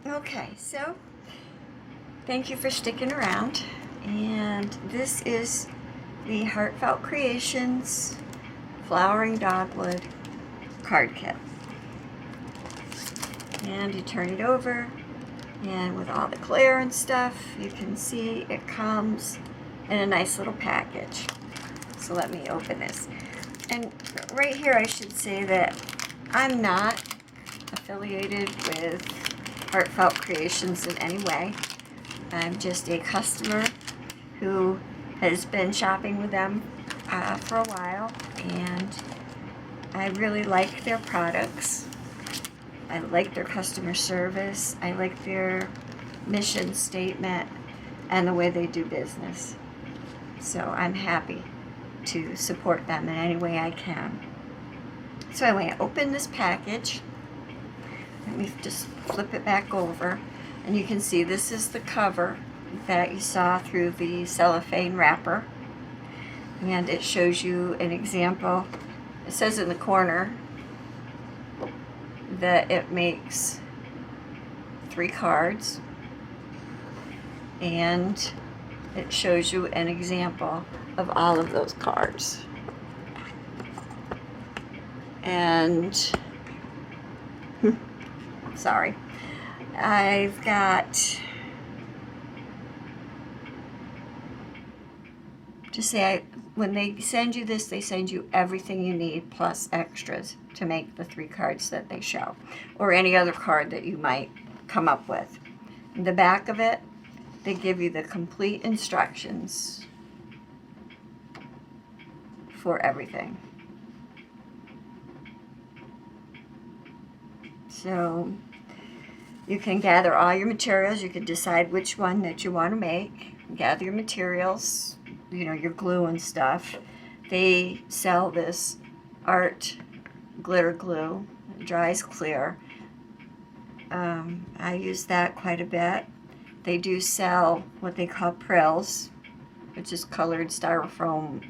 Okay, so thank you for sticking around. And this is the Heartfelt Creations Flowering Dogwood card kit. And you turn it over, and with all the glare and stuff, you can see it comes in a nice little package. So let me open this. And right here I should say that I'm not affiliated with Heartfelt Creations in any way. I'm just a customer who has been shopping with them for a while, and I really like their products. I like their customer service. I like their mission statement and the way they do business. So I'm happy to support them in any way I can. So anyway, I open this package. Let me just flip it back over, and you can see this is the cover that you saw through the cellophane wrapper, and it shows you an example. It says in the corner that it makes 3 cards, and it shows you an example of all of those cards. And sorry, I've got to say, when they send you this, they send you everything you need plus extras to make the 3 cards that they show, or any other card that you might come up with. In the back of it, they give you the complete instructions for everything. So you can gather all your materials. You can decide which one that you want to make. Gather your materials, you know, your glue and stuff. They sell this art glitter glue. It dries clear. I use that quite a bit. They do sell what they call prills, which is colored styrofoam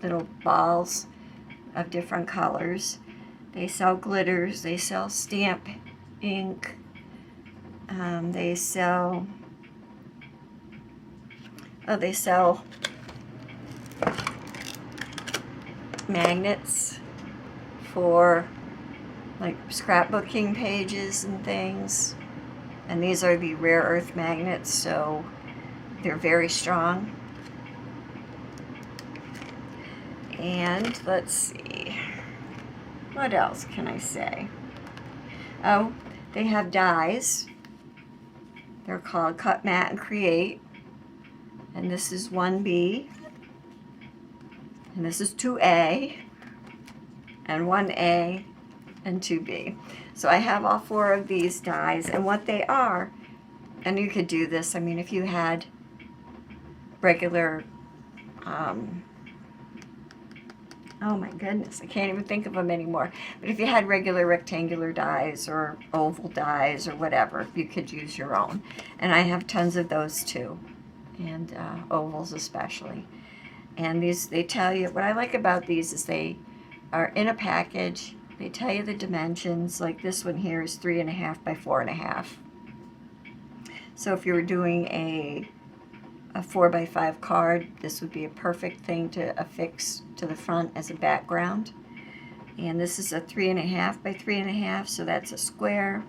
little balls of different colors. They sell glitters. They sell stamp ink. They sell magnets for like scrapbooking pages and things. And these are the rare earth magnets, so they're very strong. And let's see, what else can I say? Oh, they have dies. They're called Cut, Mat, and Create. And this is 1B. And this is 2A. And 1A and 2B. So I have all 4 of these dies, and what they are, and you could do this, I mean, if you had regular, oh my goodness, I can't even think of them anymore. But if you had regular rectangular dies or oval dies or whatever, you could use your own. And I have tons of those too, and ovals especially. And these, they tell you, what I like about these is they are in a package. They tell you the dimensions. Like this one here is 3.5 by 4.5. So if you were doing a 4 by 5 card, this would be a perfect thing to affix to the front as a background. And this is a 3.5 by 3.5, so that's a square.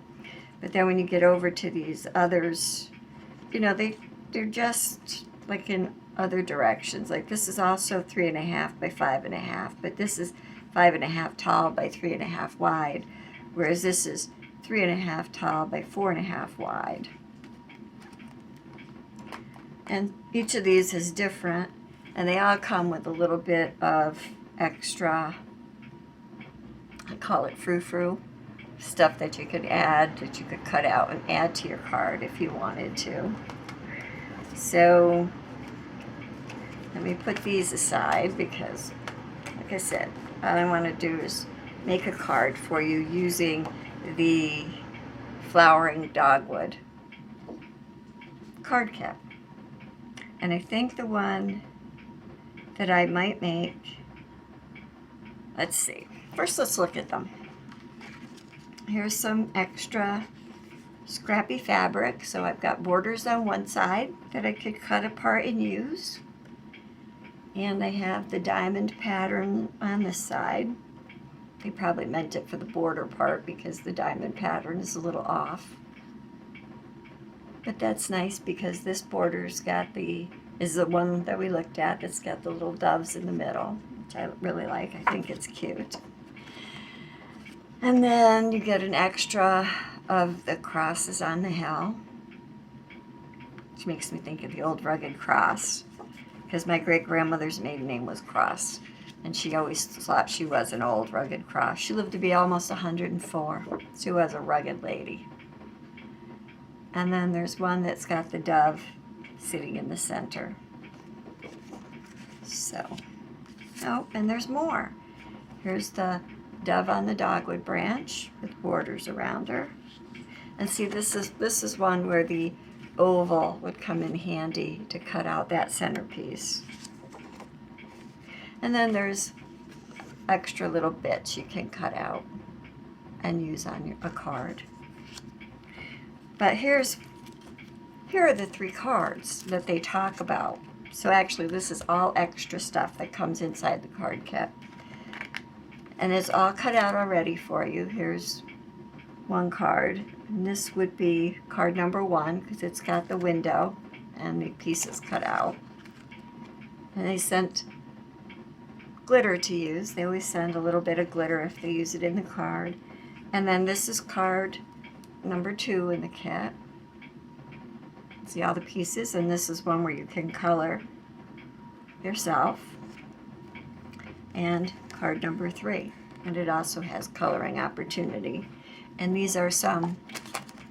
But then when you get over to these others, you know, they're just like in other directions. Like this is also 3.5 by 5.5, but this is 5.5 tall by 3.5 wide, whereas this is 3.5 tall by 4.5 wide. And each of these is different, and they all come with a little bit of extra, I call it frou-frou, stuff that you could add, that you could cut out and add to your card if you wanted to. So let me put these aside because, like I said, all I want to do is make a card for you using the flowering dogwood card kit. And I think the one that I might make, let's see. First, let's look at them. Here's some extra scrappy fabric, so I've got borders on one side that I could cut apart and use. And I have the diamond pattern on this side. They probably meant it for the border part because the diamond pattern is a little off. But that's nice because this border's got is the one that we looked at that's got the little doves in the middle, which I really like. I think it's cute. And then you get an extra of the crosses on the hill, which makes me think of the old rugged cross, because my great-grandmother's maiden name was Cross, and she always thought she was an old rugged cross. She lived to be almost 104. She was a rugged lady. And then there's one that's got the dove sitting in the center. So, oh, and there's more. Here's the dove on the dogwood branch with borders around her. And see, this is one where the oval would come in handy to cut out that centerpiece. And then there's extra little bits you can cut out and use on a card. But here are the 3 cards that they talk about. So actually this is all extra stuff that comes inside the card kit. And it's all cut out already for you. Here's one card. And this would be card number 1 because it's got the window and the pieces cut out. And they sent glitter to use. They always send a little bit of glitter if they use it in the card. And then this is card number 2 in the kit. See all the pieces, and this is one where you can color yourself. And card number 3, and it also has coloring opportunity. And these are some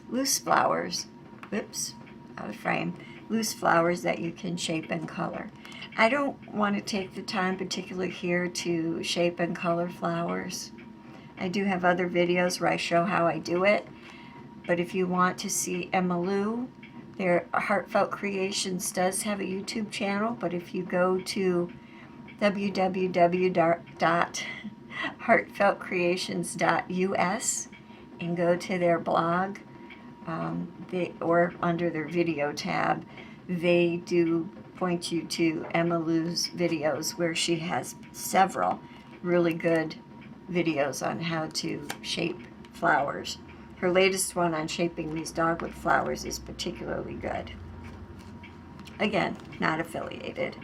loose flowers, whoops, out of frame, loose flowers that you can shape and color. I don't want to take the time particularly here to shape and color flowers. I do have other videos where I show how I do it, but if you want to see Emma Lou, their Heartfelt Creations does have a YouTube channel, but if you go to www.heartfeltcreations.us and go to their blog, or under their video tab, they do point you to Emma Lou's videos where she has several really good videos on how to shape flowers. Her latest one on shaping these dogwood flowers is particularly good. Again, not affiliated.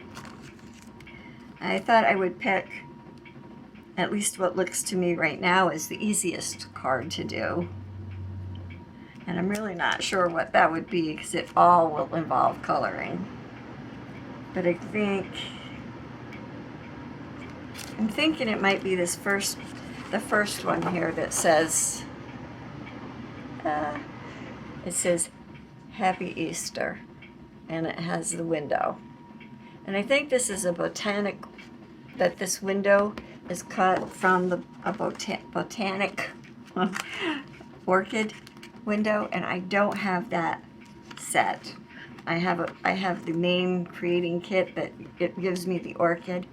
I thought I would pick at least what looks to me right now is the easiest card to do. And I'm really not sure what that would be because it all will involve coloring. But I'm thinking it might be the first one here that says, it says Happy Easter, and it has the window. And I think this is a botanic, that this window is cut from a botanic orchid window, and I don't have that set. I have the main creating kit that it gives me the orchid,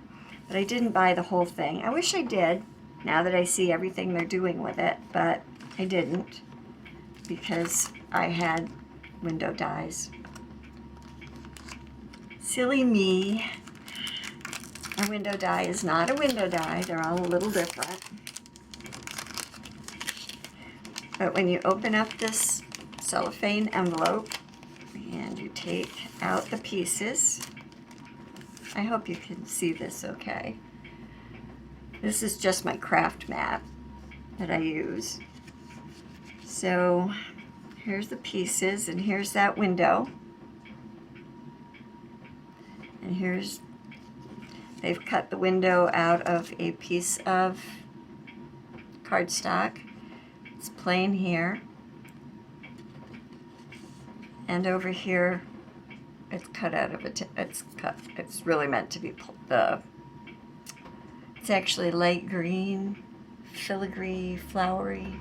but I didn't buy the whole thing. I wish I did, now that I see everything they're doing with it, but I didn't because I had window dies. Silly me. A window die is not a window die. They're all a little different. But when you open up this cellophane envelope and you take out the pieces, I hope you can see this okay. This is just my craft mat that I use. So here's the pieces, and here's that window. And they've cut the window out of a piece of cardstock. It's plain here. And over here, it's cut out of it's really meant to be it's actually light green, filigree, flowery.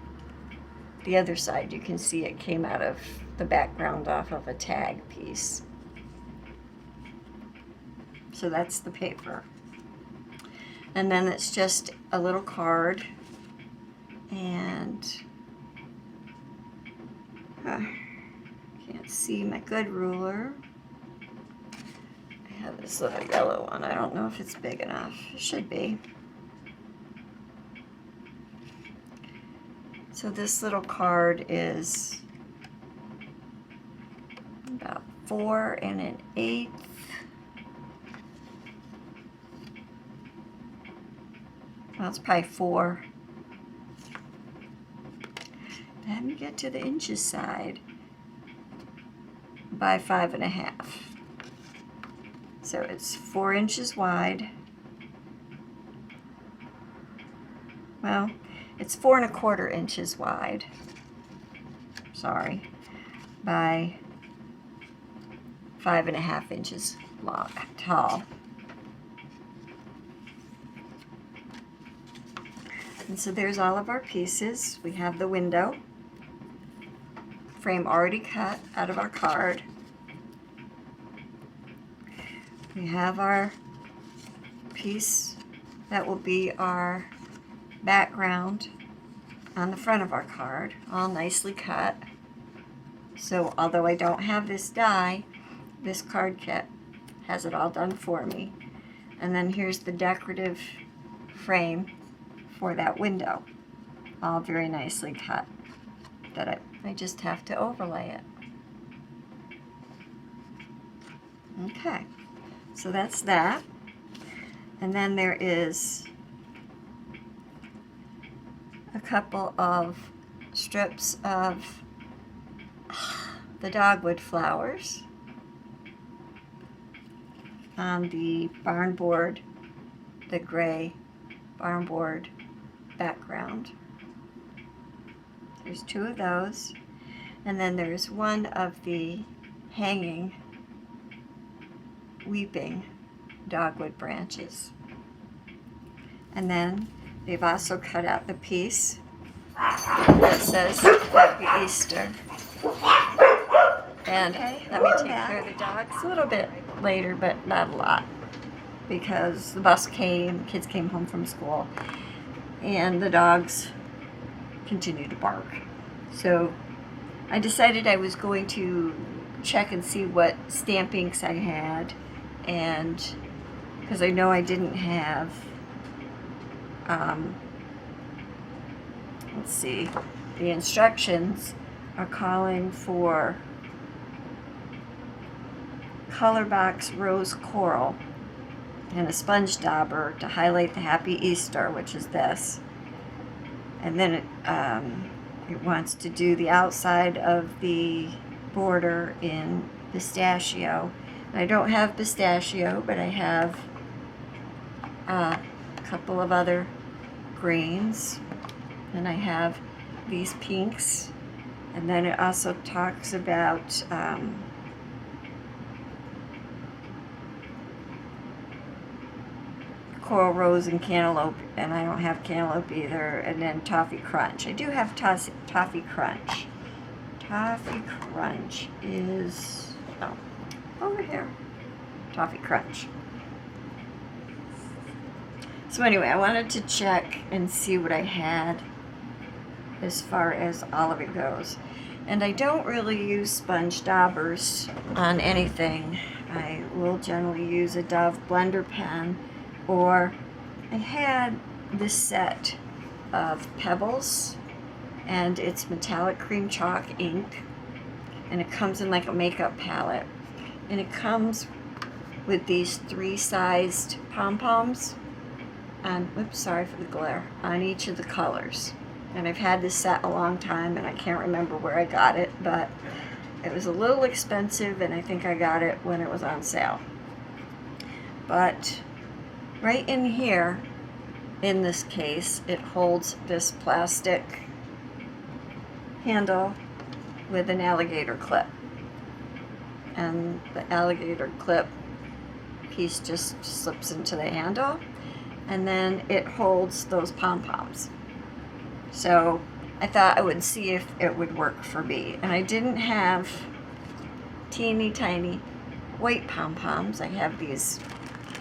The other side, you can see it came out of the background off of a tag piece. So that's the paper. And then it's just a little card, and Can't see my good ruler. I have this little yellow one. I don't know if it's big enough. It should be. So this little card is about 4 1/8. Well, it's probably 4. Let me get to the inches side. By 5 1/2. So it's 4 inches wide. Well, it's 4 1/4 inches wide. Sorry. By 5 1/2 inches long, tall. And so there's all of our pieces. We have the window frame already cut out of our card. We have our piece that will be our background on the front of our card, all nicely cut. So although I don't have this die, this card kit has it all done for me. And then here's the decorative frame for that window, all very nicely cut, that I just have to overlay it. Okay, so that's that. And then there is a couple of strips of the dogwood flowers on the barn board, the gray barn board background. There's 2 of those, and then there's one of the hanging weeping dogwood branches. And then they've also cut out the piece that says Happy Easter. And let me take care of the dogs a little bit later, but not a lot, because the bus came, kids came home from school, and the dogs continued to bark. So I decided I was going to check and see what stamp inks I had, and because I know I didn't have, let's see, the instructions are calling for color box rose coral and a sponge dauber to highlight the Happy Easter, which is this. And then it wants to do the outside of the border in pistachio. And I don't have pistachio, but I have a couple of other greens. And I have these pinks. And then it also talks about coral rose and cantaloupe, and I don't have cantaloupe either. And then toffee crunch. I do have toffee crunch. Toffee crunch is over here. Toffee crunch. So anyway, I wanted to check and see what I had as far as all of it goes. And I don't really use sponge daubers on anything. I will generally use a Dove blender pen, or I had this set of pebbles, and it's metallic cream chalk ink, and it comes in like a makeup palette, and it comes with these 3-sized pom-poms, and oops, sorry for the glare, on each of the colors. And I've had this set a long time, and I can't remember where I got it, but it was a little expensive, and I think I got it when it was on sale. But right in here, in this case, it holds this plastic handle with an alligator clip. And the alligator clip piece just slips into the handle, and then it holds those pom-poms. So I thought I would see if it would work for me. And I didn't have teeny tiny white pom-poms. I have these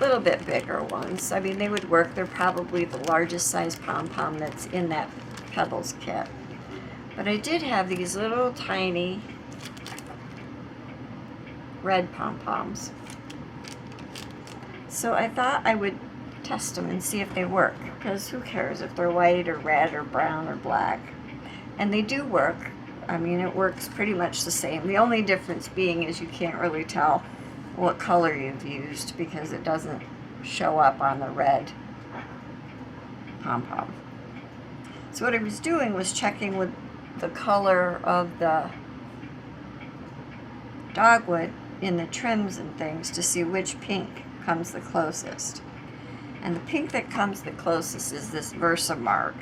little bit bigger ones. I mean, they would work. They're probably the largest size pom-pom that's in that Pebbles kit. But I did have these little tiny red pom-poms. So I thought I would test them and see if they work, because who cares if they're white or red or brown or black. And they do work. I mean, it works pretty much the same. The only difference being is you can't really tell what color you've used because it doesn't show up on the red pom-pom. So what I was doing was checking with the color of the dogwood in the trims and things to see which pink comes the closest. And the pink that comes the closest is this Versamark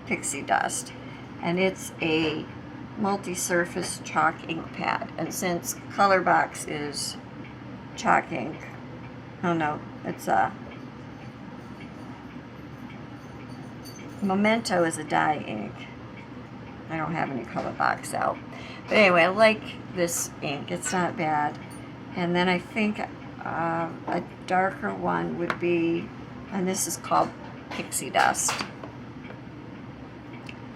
Pixie Dust. And it's a multi-surface chalk ink pad. And since Colorbox is chalk ink, oh no, it's a Memento is a dye ink. I don't have any Colorbox out. But anyway, I like this ink. It's not bad. And then I think a darker one would be, and this is called Pixie Dust.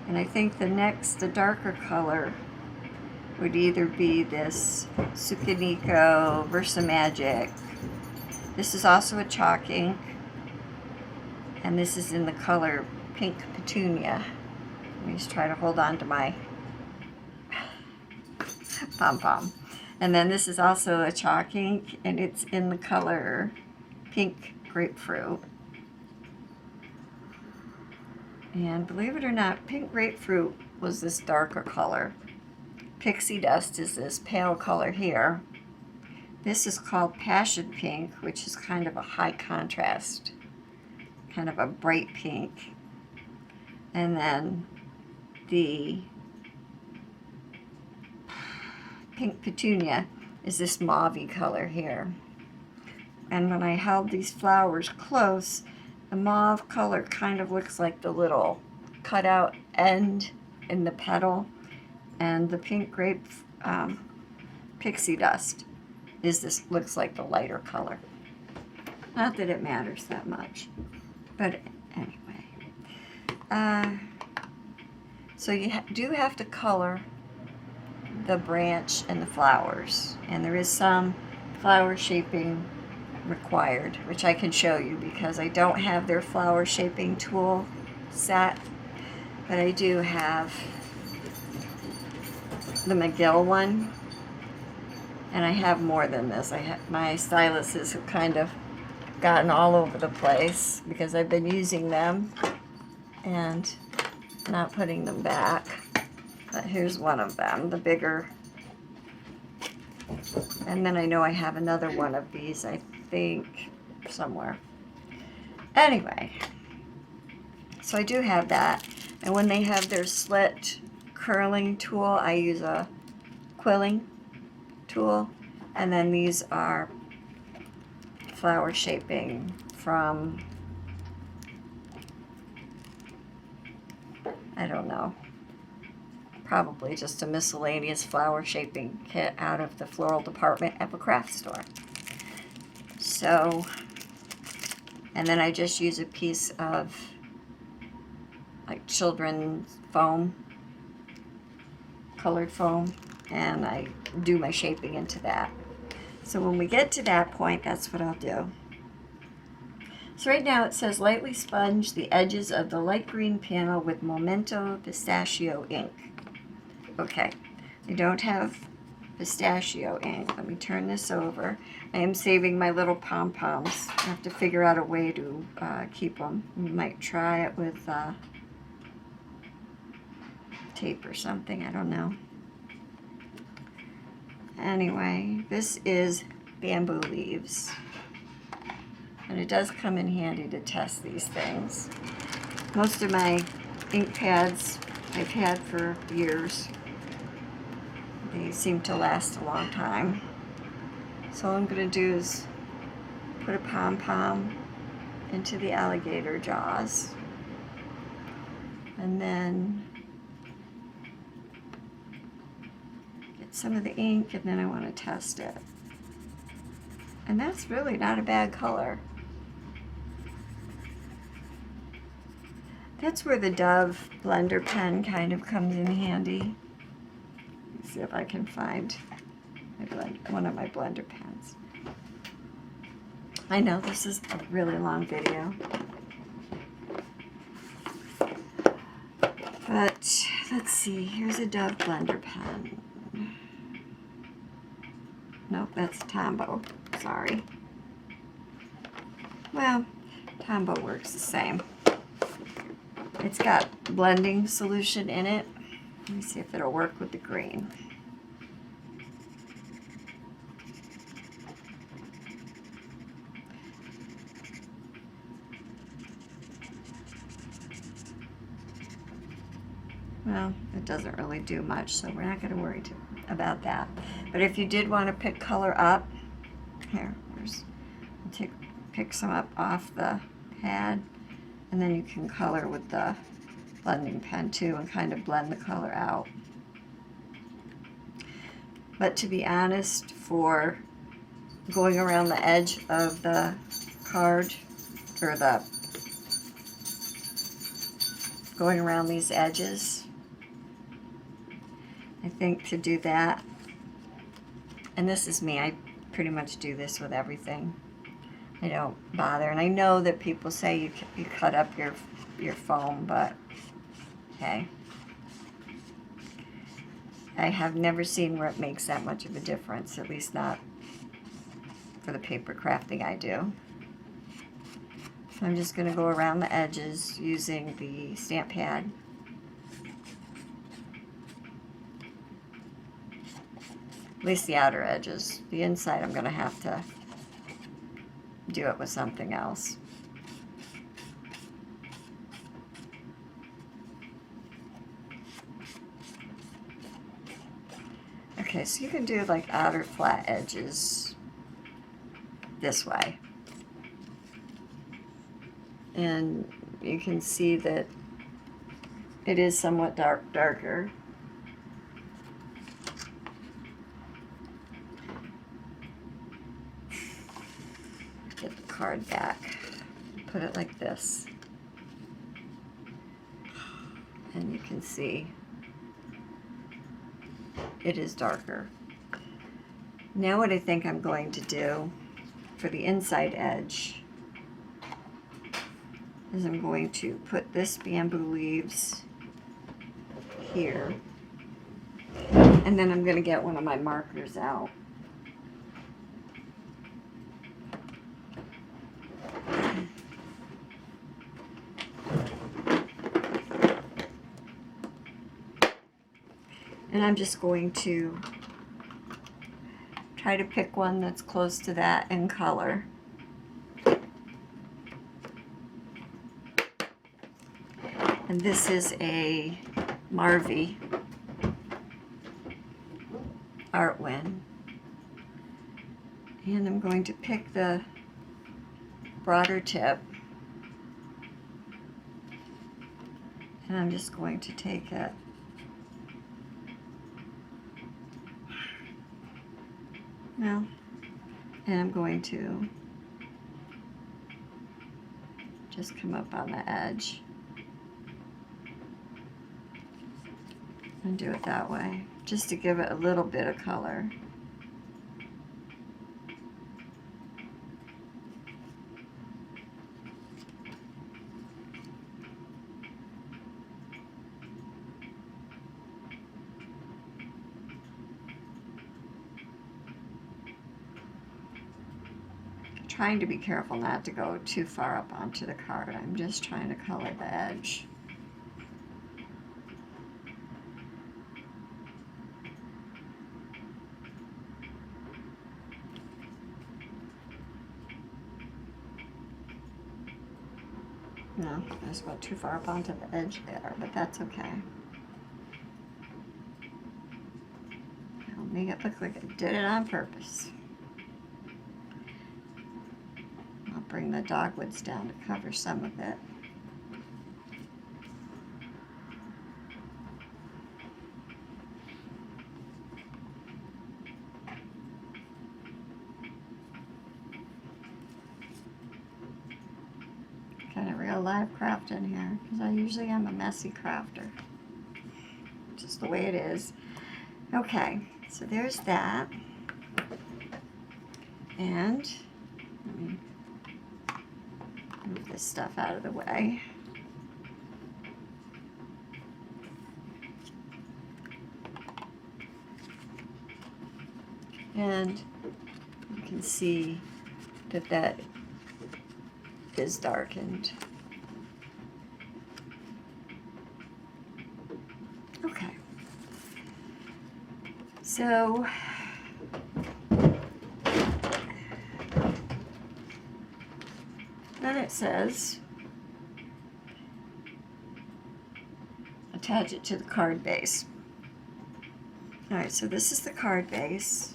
And I think the darker color would either be this Sukaniko Versamagic. This is also a chalk ink. And this is in the color Pink Petunia. Let me just try to hold on to my pom-pom. And then this is also a chalk ink, and it's in the color Pink Grapefruit. And believe it or not, Pink Grapefruit was this darker color. Pixie Dust is this pale color here. This is called Passion Pink, which is kind of a high contrast, kind of a bright pink. And then the Pink Petunia is this mauve color here. And when I held these flowers close, the mauve color kind of looks like the little cutout end in the petal. And the Pink Pixie Dust looks like the lighter color. Not that it matters that much, but anyway. So you do have to color the branch and the flowers, and there is some flower shaping required, which I can show you because I don't have their flower shaping tool set, but I do have the McGill one, and I have more than this. My styluses have kind of gotten all over the place because I've been using them and not putting them back. But here's one of them, the bigger. And then I know I have another one of these, I think, somewhere. Anyway, so I do have that. And when they have their slit curling tool, I use a quilling tool. And then these are flower shaping from, I don't know, probably just a miscellaneous flower shaping kit out of the floral department at the craft store. So, and then I just use a piece of like children's foam, colored foam, and I do my shaping into that. So when we get to that point, that's what I'll do. So right now it says lightly sponge the edges of the light green panel with Memento Pistachio ink. Okay, I don't have pistachio ink. Let me turn this over. I am saving my little pom-poms. I have to figure out a way to keep them. We might try it with tape or something, I don't know. Anyway, this is bamboo leaves. And it does come in handy to test these things. Most of my ink pads I've had for years. They seem to last a long time. So all I'm going to do is put a pom-pom into the alligator jaws. And then get some of the ink, and then I want to test it. And that's really not a bad color. That's where the Dove blender pen kind of comes in handy. Let's see if I can find one of my blender pens. I know this is a really long video, but let's see, here's a Dove blender pen. Nope, that's Tombow, sorry. Well, Tombow works the same. It's got blending solution in it. Let me see if it'll work with the green. Well, it doesn't really do much, so we're not going to worry about that. But if you did want to pick color up, here, pick some up off the pad, and then you can color with the blending pen too and kind of blend the color out. But to be honest, for going around the edge of the card, or going around these edges, I think to do that, and this is me, I pretty much do this with everything. I don't bother, and I know that people say you cut up your foam, but hey, I have never seen where it makes that much of a difference, at least not for the paper crafting I do. So I'm just going to go around the edges using the stamp pad. At least the outer edges. The inside I'm going to have to do it with something else. Okay, so you can do like outer flat edges this way. And you can see that it is somewhat darker. Get the card back, put it like this, and you can see it is darker. Now what I think I'm going to do for the inside edge is I'm going to put this bamboo leaves here, and then I'm going to get one of my markers out. And I'm just going to try to pick one that's close to that in color. And this is a Marvy Artwin. And I'm going to pick the broader tip. And I'm just going to take it now, and I'm going to just come up on the edge and do it that way, just to give it a little bit of color. Trying to be careful not to go too far up onto the card. I'm just trying to color the edge. No, I just went too far up onto the edge there, but that's okay. I'll make it look like I did it on purpose. Bring the dogwoods down to cover some of it. Kind of realize live craft in here because I usually am a messy crafter. Just the way it is. Okay, so there's that. And let me move this stuff out of the way. And you can see that that is darkened. Okay. So then it says attach it to the card base. All right, so this is the card base.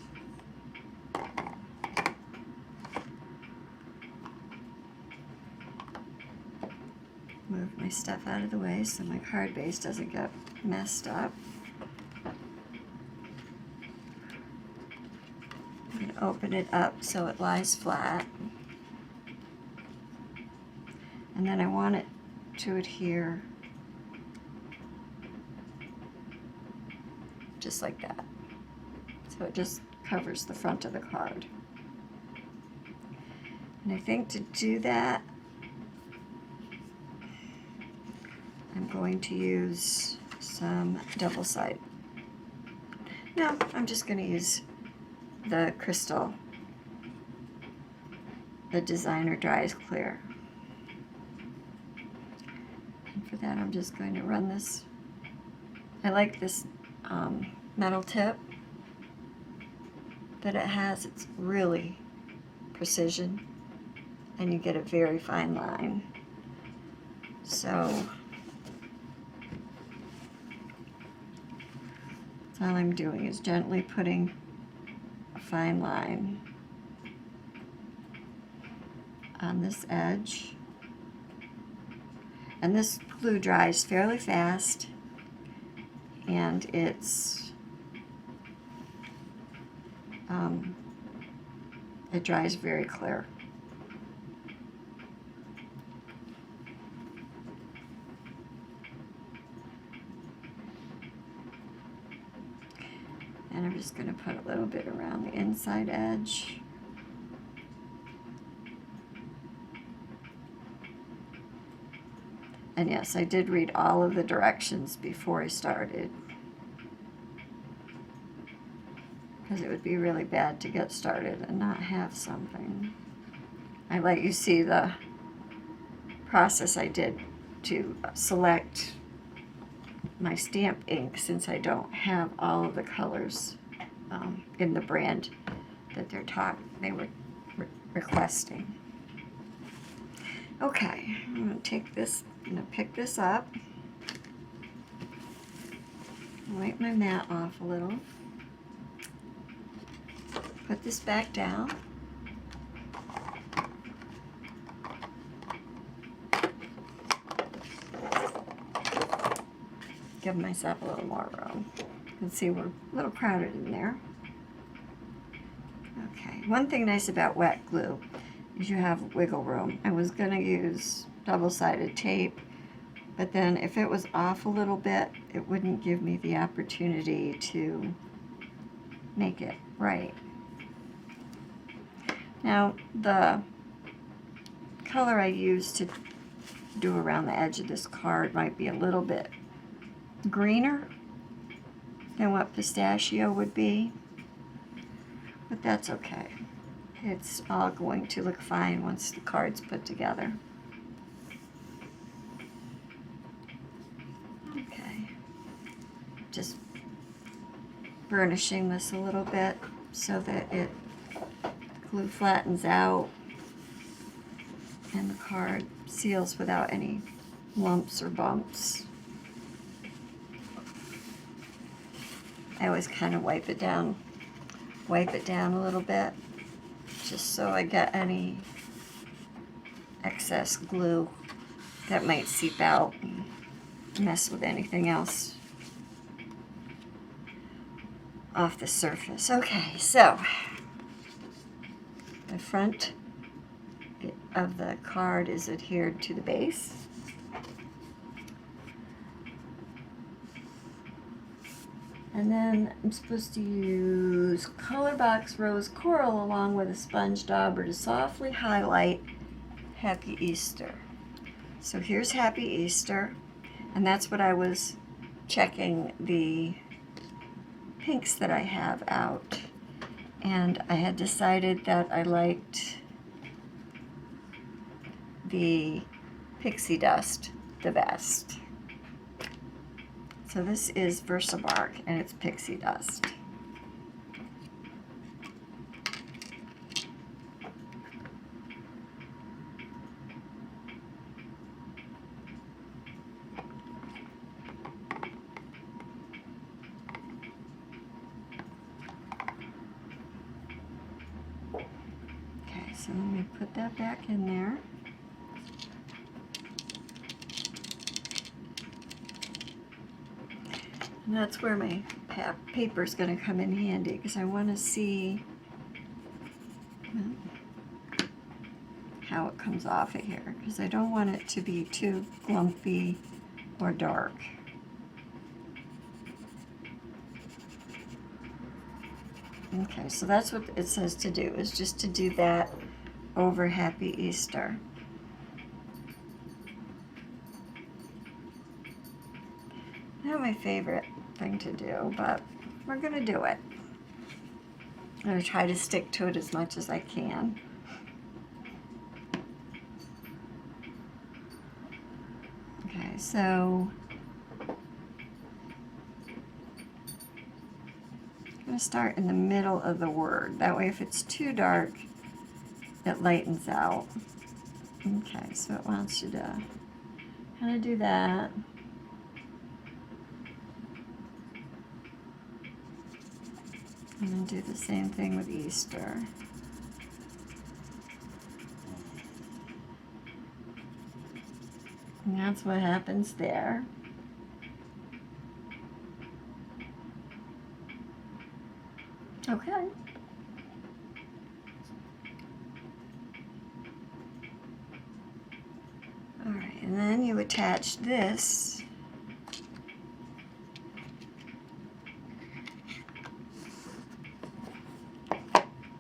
Move my stuff out of the way so my card base doesn't get messed up. I'm going to open it up so it lies flat. And then I want it to adhere just like that. So it just covers the front of the card. And I think to do that, I'm going to use some double-sided. No, I'm just going to use the crystal, the Designer Dries Clear. And for that, I'm just going to run this. I like this metal tip that it has. It's really precision, and you get a very fine line. So all I'm doing is gently putting a fine line on this edge. And this glue dries fairly fast, and it dries very clear. And I'm just going to put a little bit around the inside edge. And yes, I did read all of the directions before I started, because it would be really bad to get started and not have something. I let you see the process I did to select my stamp ink, since I don't have all of the colors in the brand that they were requesting. Okay, I'm going to take this, I'm going to pick this up, wipe my mat off a little, put this back down, give myself a little more room. You can see we're a little crowded in there. Okay, one thing nice about wet glue is you have wiggle room. I was going to use double-sided tape, but then if it was off a little bit, it wouldn't give me the opportunity to make it right. Now, the color I used to do around the edge of this card might be a little bit greener than what pistachio would be, but that's okay. It's all going to look fine once the card's put together. Okay, just burnishing this a little bit so that it glue flattens out and the card seals without any lumps or bumps. I always kind of wipe it down a little bit, just so I get any excess glue that might seep out and mess with anything else off the surface. Okay, so the front, of the card is adhered to the base. And then I'm supposed to use Color Box Rose Coral along with a sponge dauber to softly highlight Happy Easter. So here's Happy Easter, and that's what I was checking the pinks that I have out. And I had decided that I liked the Pixie Dust the best. So this is Versamark, and it's Pixie Dust. Okay, so let me put that back in there. And that's where my paper is going to come in handy, because I want to see how it comes off of here, because I don't want it to be too glumpy or dark. Okay, so that's what it says to do, is just to do that over Happy Easter. Not my favorite thing to do, but we're going to do it. I'm going to try to stick to it as much as I can. Okay, so I'm going to start in the middle of the word. That way if it's too dark, it lightens out. Okay, so it wants you to kind of do that. And then do the same thing with Easter. And that's what happens there. Okay. All right, and then you attach this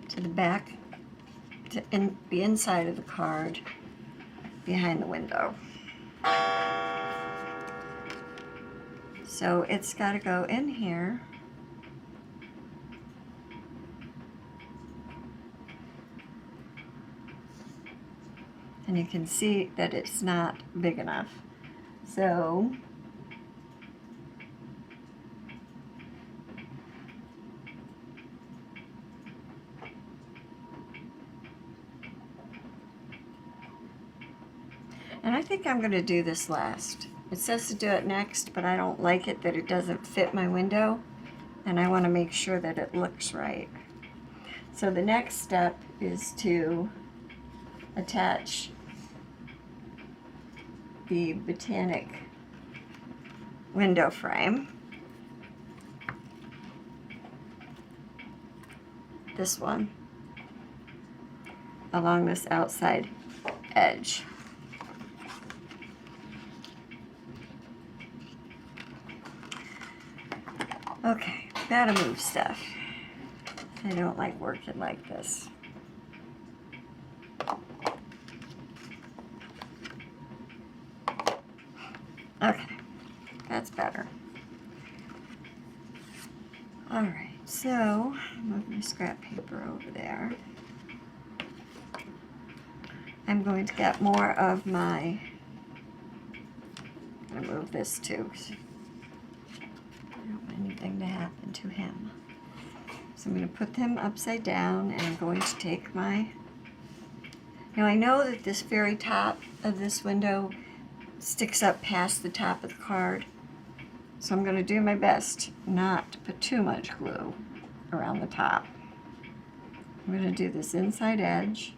to the back, to the inside of the card behind the window. So it's got to go in here. And you can see that it's not big enough. So and I think I'm going to do this last. It says to do it next, but I don't like it that it doesn't fit my window, and I want to make sure that it looks right. So the next step is to attach the Botanic window frame. This one along this outside edge. Okay, gotta move stuff. I don't like working like this. Okay, that's better. All right, so move my scrap paper over there. I'm going to get more of my, I'm going to move this too, because I don't want anything to happen to him. So I'm going to put them upside down, and I'm going to take my, now I know that this very top of this window sticks up past the top of the card, so I'm going to do my best not to put too much glue around the top. I'm going to do this inside edge.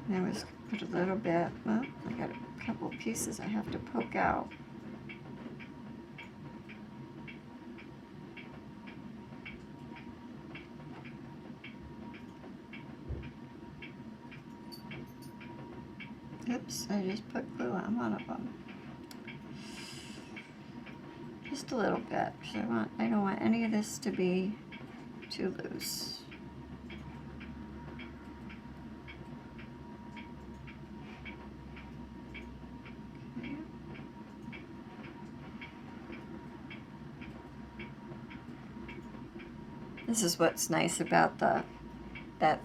Now let's put a little bit, well, I got a couple pieces I have to poke out. Oops, I just put glue on one of them. Just a little bit, because I don't want any of this to be too loose. Okay. This is what's nice about that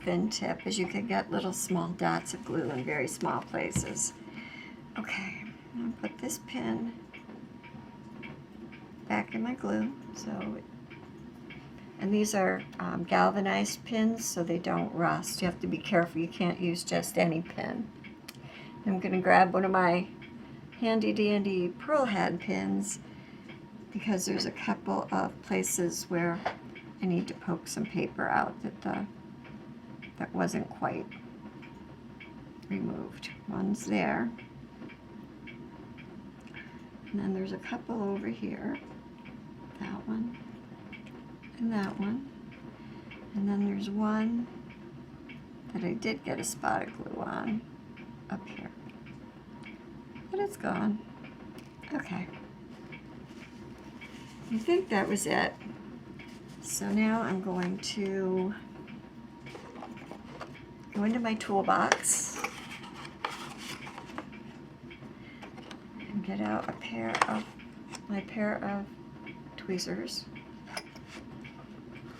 thin tip, is you can get little small dots of glue in very small places. Okay, I'm going to put this pin back in my glue. And these are galvanized pins, so they don't rust. You have to be careful. You can't use just any pin. I'm going to grab one of my handy dandy pearl head pins, because there's a couple of places where I need to poke some paper out that wasn't quite removed. One's there. And then there's a couple over here. That one. And that one. And then there's one that I did get a spot of glue on up here. But it's gone. Okay. I think that was it. So now I'm going to go into my toolbox and get out my pair of tweezers.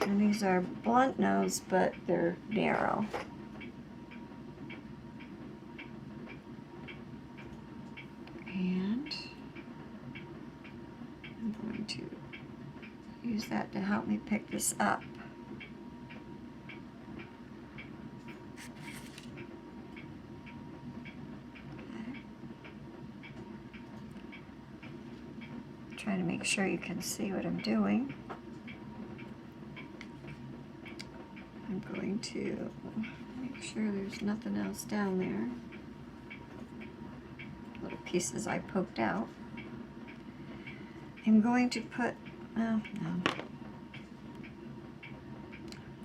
And these are blunt nose, but they're narrow. And I'm going to use that to help me pick this up. Okay. Try to make sure you can see what I'm doing. I'm going to make sure there's nothing else down there. Little pieces I poked out. I'm going to put, no.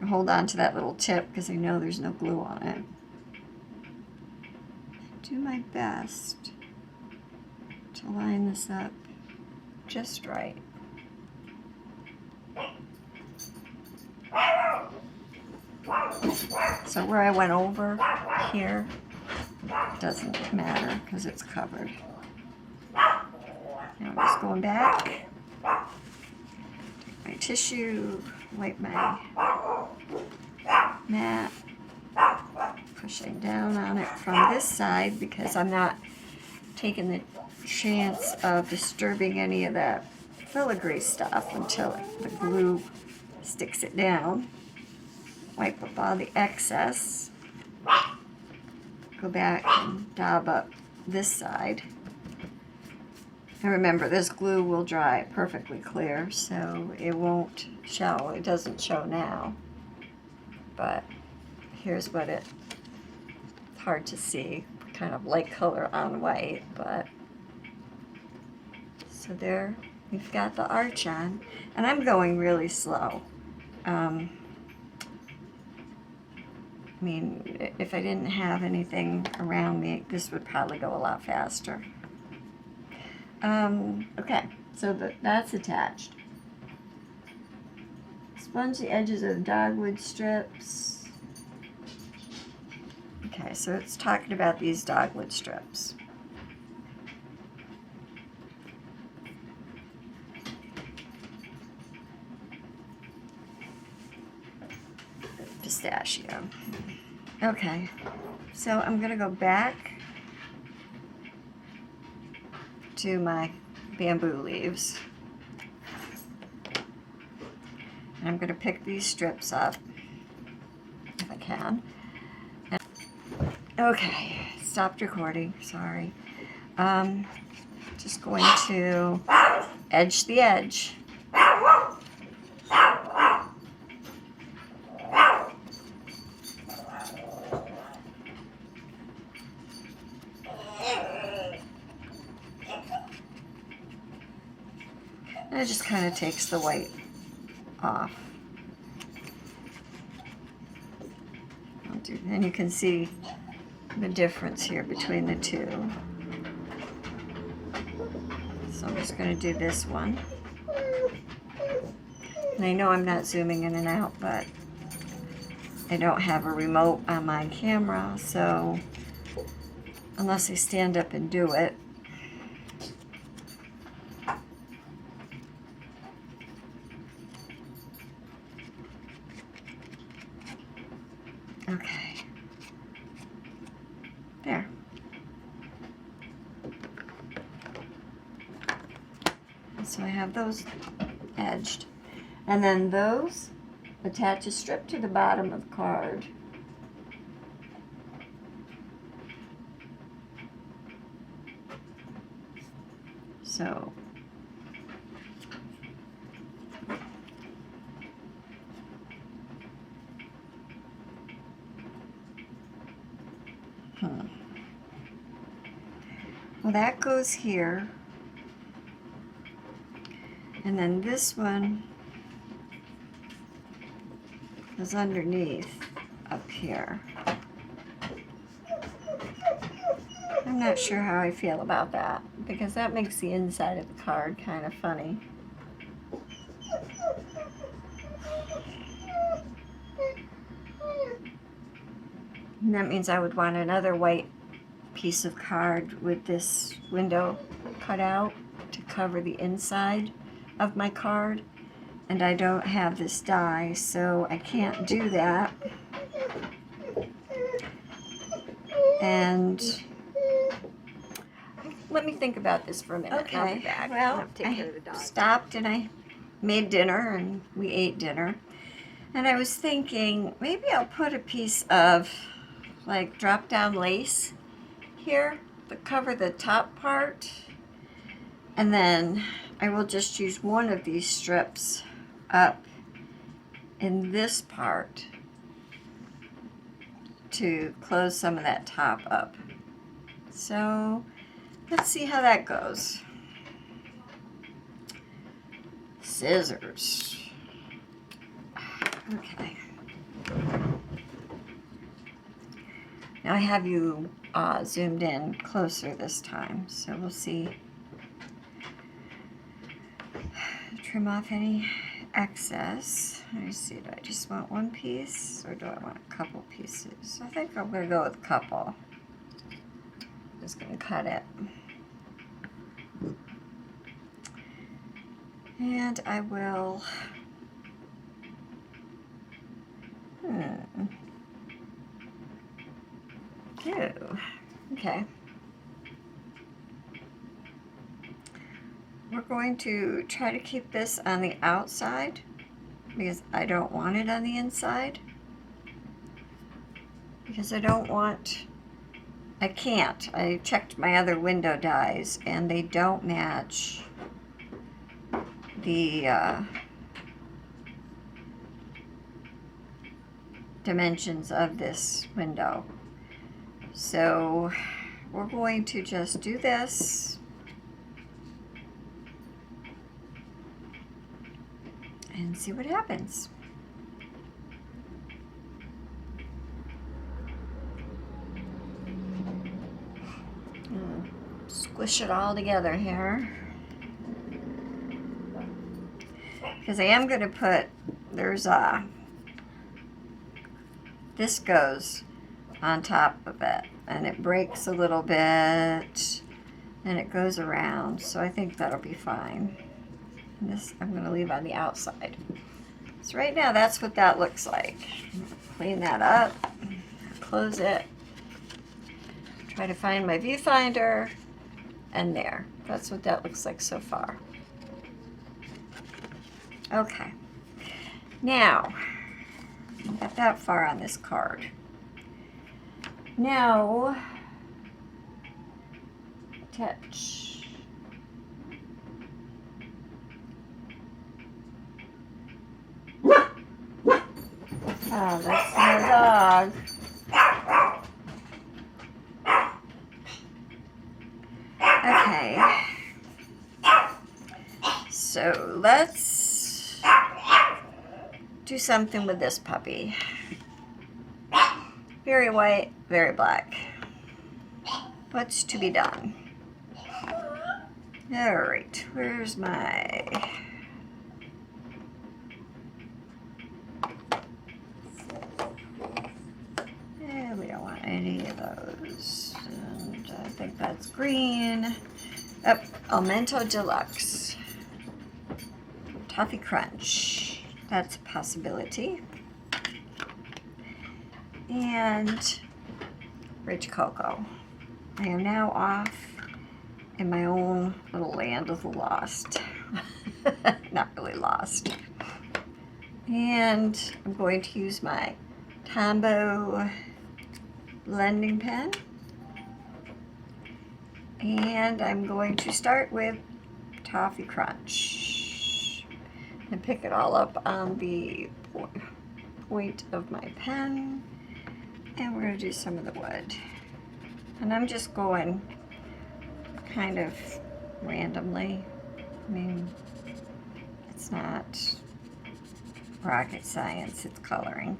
I'll hold on to that little tip because I know there's no glue on it. Do my best to line this up just right. So where I went over here doesn't matter because it's covered. Now I'm just going back, take my tissue, wipe my mat, pushing down on it from this side because I'm not taking the chance of disturbing any of that filigree stuff until the glue sticks it down. Wipe up all the excess, go back and dab up this side. And remember, this glue will dry perfectly clear, so it won't show. It doesn't show now, but here's what it's hard to see, kind of light color on white, but so there we've got the arch on, and I'm going really slow. I mean, if I didn't have anything around me, this would probably go a lot faster. Okay, so that's attached. Sponge the edges of the dogwood strips. Okay, so it's talking about these dogwood strips. Pistachio. Okay, so I'm going to go back to my bamboo leaves. And I'm going to pick these strips up if I can. And, okay, stopped recording, sorry. Just going to edge the edge. And it just kind of takes the white off. And you can see the difference here between the two. So I'm just going to do this one. And I know I'm not zooming in and out, but I don't have a remote on my camera, so unless I stand up and do it. Okay. There. So I have those edged. And then those attach a strip to the bottom of the card. So well, that goes here. And then this one is underneath up here. I'm not sure how I feel about that because that makes the inside of the card kind of funny. And that means I would want another white piece of card with this window cut out to cover the inside of my card, and I don't have this die, so I can't do that. And let me think about this for a minute. Okay. I'll be back. Well, I stopped and I made dinner and we ate dinner, and I was thinking maybe I'll put a piece of like drop down lace here to cover the top part, and then I will just use one of these strips up in this part to close some of that top up. So let's see how that goes. Scissors. Okay. Now I have you zoomed in closer this time, so we'll see. Trim off any excess. Let me see, do I just want one piece or do I want a couple pieces? I think I'm going to go with a couple. Just going to cut it. And I will okay. We're going to try to keep this on the outside because I don't want it on the inside. Because I don't want, I can't. I checked my other window dies and they don't match the dimensions of this window. So we're going to just do this and see what happens. Squish it all together here. Because I am going to put, this goes on top of it and it breaks a little bit and it goes around, so I think that'll be fine. And this I'm going to leave on the outside. So right now that's what that looks like. Clean that up, close it, try to find my viewfinder, and there. That's what that looks like so far. Okay, now got that far on this card. Now attach oh, that's my dog. Okay, so let's do something with this puppy. Very white, very black. what's to be done? All right, where's my... Yeah, we don't want any of those. And I think that's green. Oh, Aumento Deluxe. Toffee Crunch. That's a possibility. And Rich Cocoa. I am now off in my own little land of the lost. Not really lost. And I'm going to use my Tombow blending pen. And I'm going to start with Toffee Crunch. And pick it all up on the point of my pen. And we're going to do some of the wood. And I'm just going kind of randomly. I mean, it's not rocket science, it's coloring.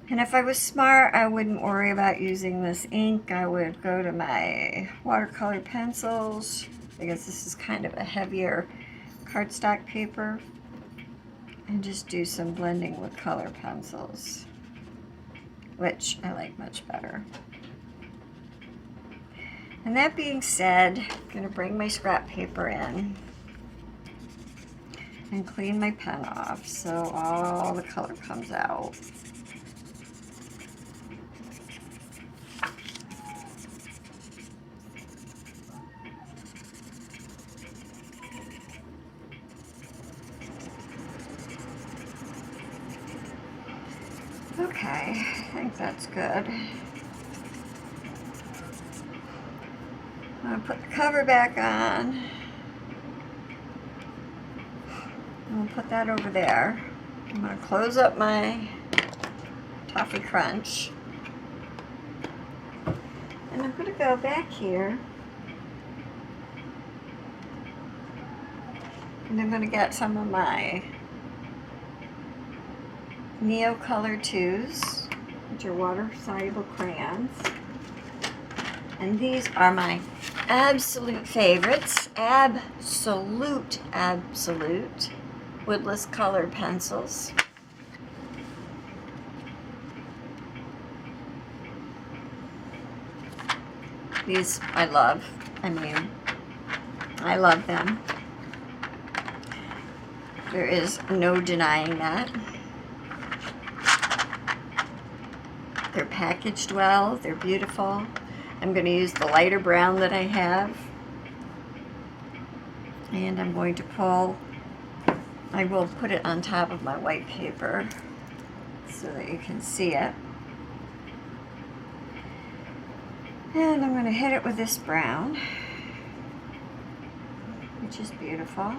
And if I was smart, I wouldn't worry about using this ink. I would go to my watercolor pencils, because this is kind of a heavier cardstock paper, and just do some blending with color pencils, which I like much better. And that being said, I'm going to bring my scrap paper in and clean my pen off so all the color comes out. Okay, I think that's good. I'm going to put the cover back on. I'm going to put that over there. I'm going to close up my Toffee Crunch. And I'm going to go back here. And I'm going to get some of my Neo Color 2s, which are water-soluble crayons. And these are my absolute favorites, absolute woodless colored pencils. These I love. I mean, I love them. There is no denying that. They're packaged well, they're beautiful. I'm going to use the lighter brown that I have. And I'm going to pull, I will put it on top of my white paper so that you can see it. And I'm going to hit it with this brown, which is beautiful.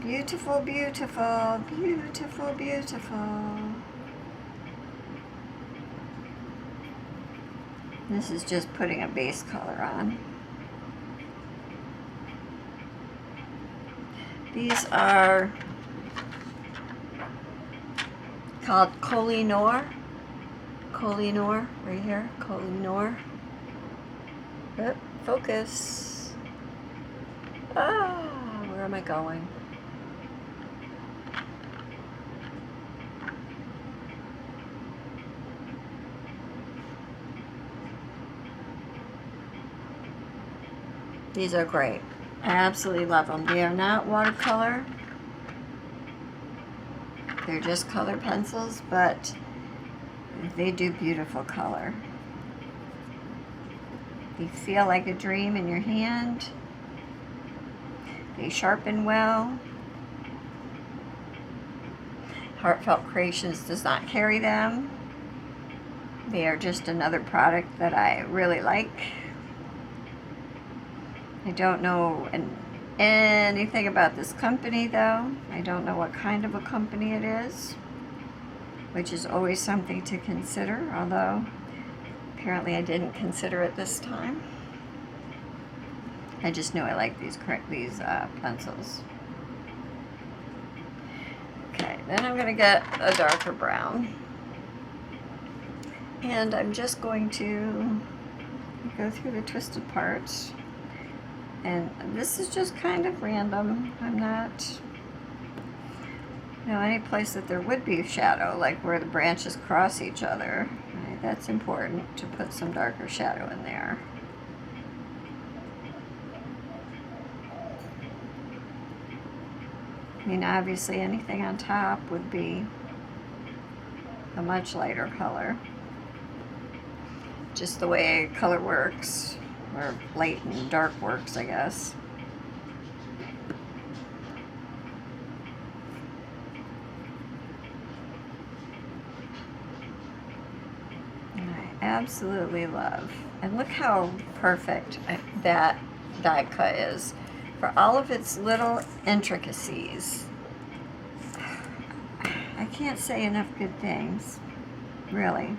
Beautiful, beautiful, beautiful, beautiful. This is just putting a base color on. These are called Koh-i-Noor. Koh-i-Noor, right here, Koh-i-Noor. Oh, focus. Ah, where am I going? These are great. I absolutely love them. They are not watercolor. They're just color pencils, but they do beautiful color. They feel like a dream in your hand. They sharpen well. Heartfelt Creations does not carry them. They are just another product that I really like. I don't know anything about this company though. I don't know what kind of a company it is, which is always something to consider, although apparently I didn't consider it this time. I just knew I like these pencils. Okay, then I'm going to get a darker brown. And I'm just going to go through the twisted parts. And this is just kind of random. I'm not, any place that there would be shadow, like where the branches cross each other. Right, that's important to put some darker shadow in there. I mean, obviously anything on top would be a much lighter color. Just the way color works, or light and dark works, I guess. And I absolutely love, and look how perfect that die cut is. For all of its little intricacies. I can't say enough good things, really.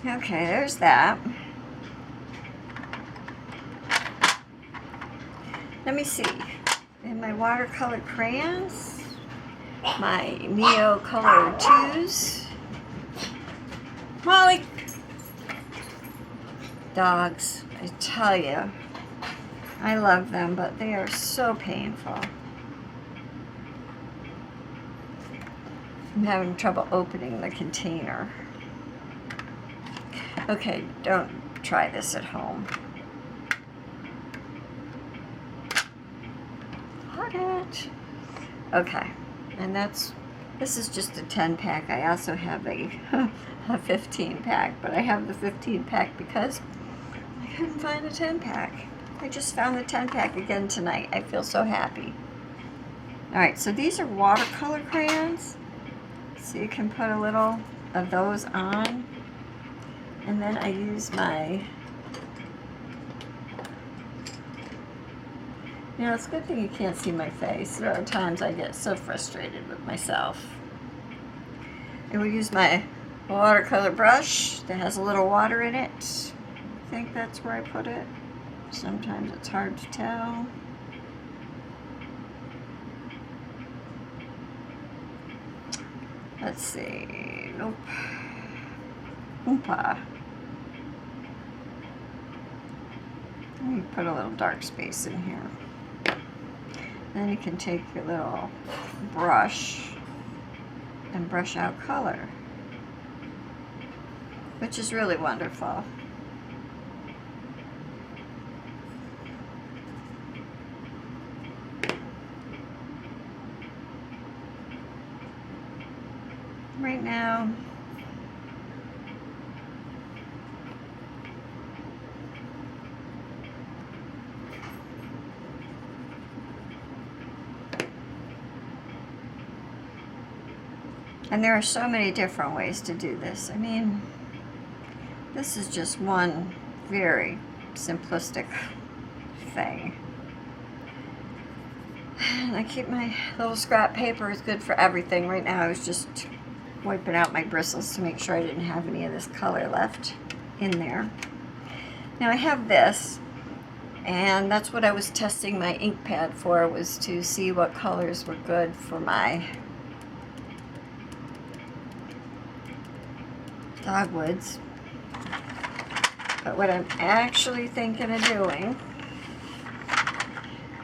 Okay, there's that. Let me see. In my watercolor crayons, my Mio Color 2s. Molly! Dogs, I tell you. I love them, but they are so painful. I'm having trouble opening the container. Okay, don't try this at home. It. Okay, and this is just a 10 pack. I also have a 15 pack, but I have the 15 pack because I couldn't find a 10 pack. I just found the 10 pack again tonight. I feel so happy. Alright, so these are watercolor crayons, so you can put a little of those on, and then I use my, it's a good thing you can't see my face. There are times I get so frustrated with myself. I will use my watercolor brush that has a little water in it. I think that's where I put it. Sometimes it's hard to tell. Let's see. Nope. Oompa. Let me put a little dark space in here. Then you can take your little brush and brush out color, which is really wonderful. Right now, and there are so many different ways to do this. I mean, this is just one very simplistic thing. And I keep my little scrap paper. It's good for everything. Right now I was just wiping out my bristles to make sure I didn't have any of this color left in there. Now I have this, and that's what I was testing my ink pad for, was to see what colors were good for my dogwoods. But what I'm actually thinking of doing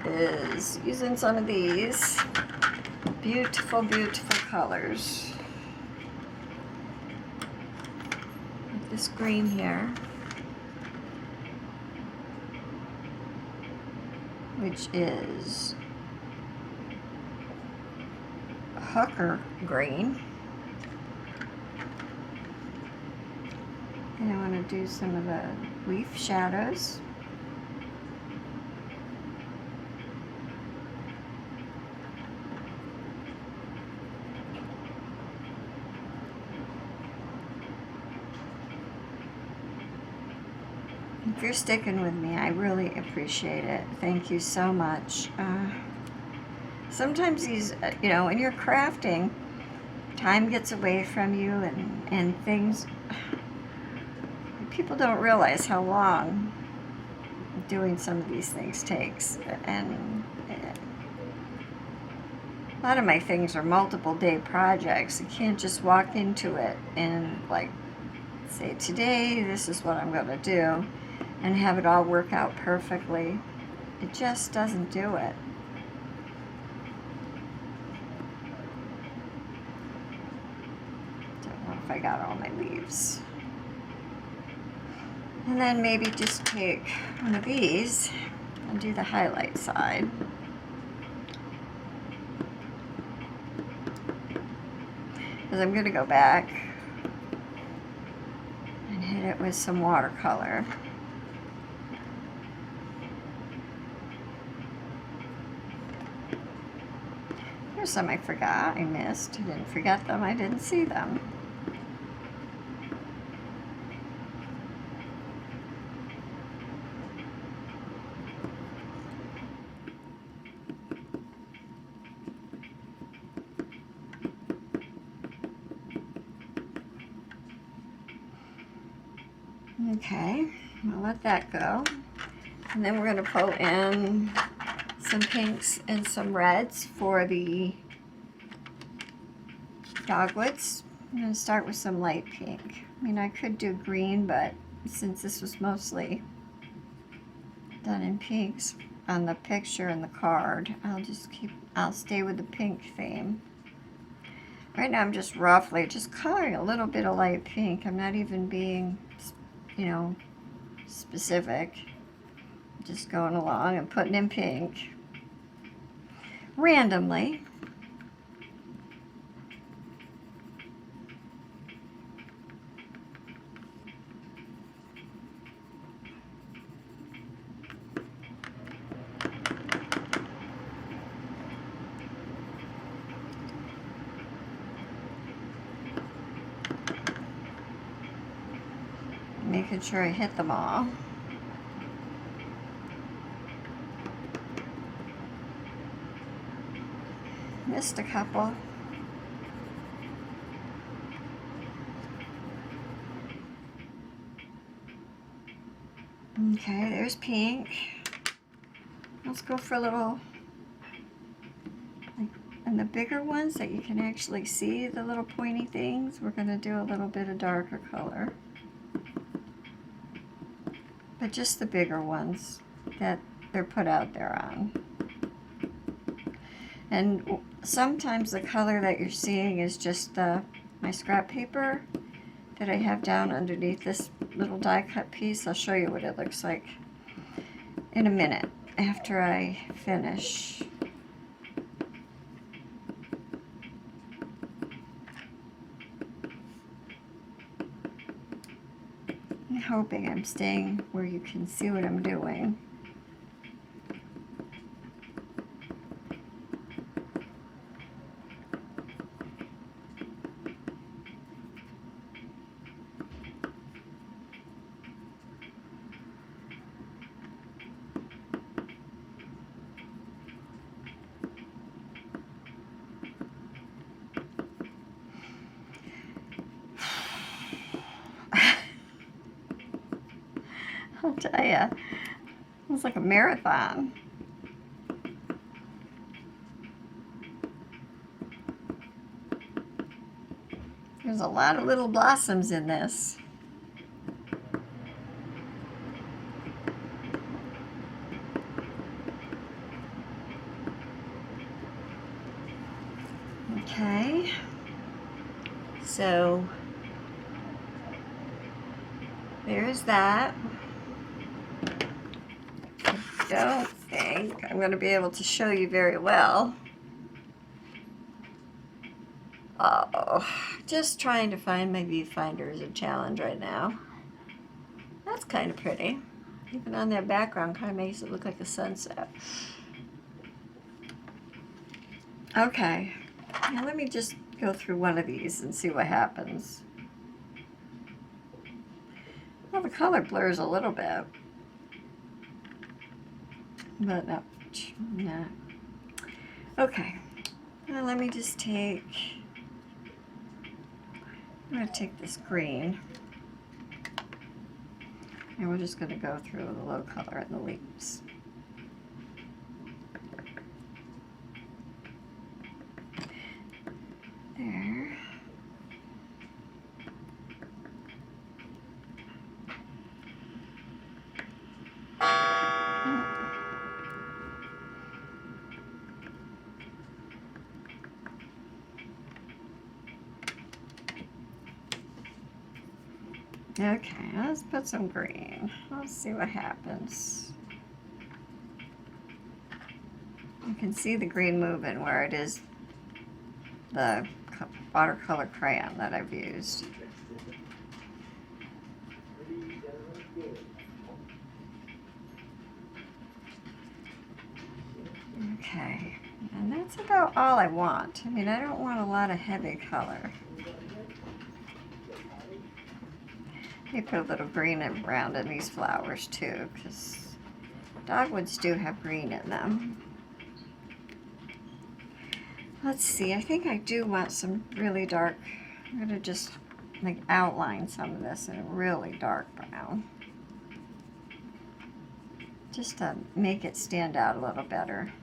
is using some of these beautiful, beautiful colors. Like this green here, which is hooker green. And I want to do some of the leaf shadows. If you're sticking with me, I really appreciate it. Thank you so much. Sometimes these, when you're crafting, time gets away from you, and things, people don't realize how long doing some of these things takes. And a lot of my things are multiple day projects. You can't just walk into it and like say, today this is what I'm going to do, and have it all work out perfectly. It just doesn't do it. Don't know if I got all my leaves. And then maybe just take one of these and do the highlight side. Because I'm going to go back and hit it with some watercolor. Here's some I forgot, I missed. I didn't forget them, I didn't see them. Okay, I'll let that go. And then we're going to pull in some pinks and some reds for the dogwoods. I'm going to start with some light pink. I mean, I could do green, but since this was mostly done in pinks on the picture and the card, I'll stay with the pink theme. Right now I'm just roughly just coloring a little bit of light pink. I'm not even being, you know, specific. Just going along and putting in pink randomly. Making sure I hit them all. Missed a couple. Okay, there's pink. Let's go for a little, like, and the bigger ones that you can actually see, the little pointy things, we're going to do a little bit of darker color. But just the bigger ones that they're put out there on. And sometimes the color that you're seeing is just my scrap paper that I have down underneath this little die cut piece. I'll show you what it looks like in a minute after I finish. I'm hoping I'm staying where you can see what I'm doing. I'll tell ya, it's like a marathon. There's a lot of little blossoms in this. Okay, so there's that. I don't think I'm going to be able to show you very well. Oh, just trying to find my viewfinder is a challenge right now. That's kind of pretty. Even on that background, kind of makes it look like a sunset. Okay, now let me just go through one of these and see what happens. Well, the color blurs a little bit, but no. Okay, now let me just take, I'm going to take this green And we're just going to go through the low color in the leaves. There. Okay, let's put some green. Let's see what happens. You can see the green moving where it is the watercolor crayon that I've used. Okay, and that's about all I want. I mean, I don't want a lot of heavy color. They put a little green around in these flowers too, because dogwoods do have green in them. Let's see, I think I do want some really dark. I'm going to just like outline some of this in a really dark brown, just to make it stand out a little better.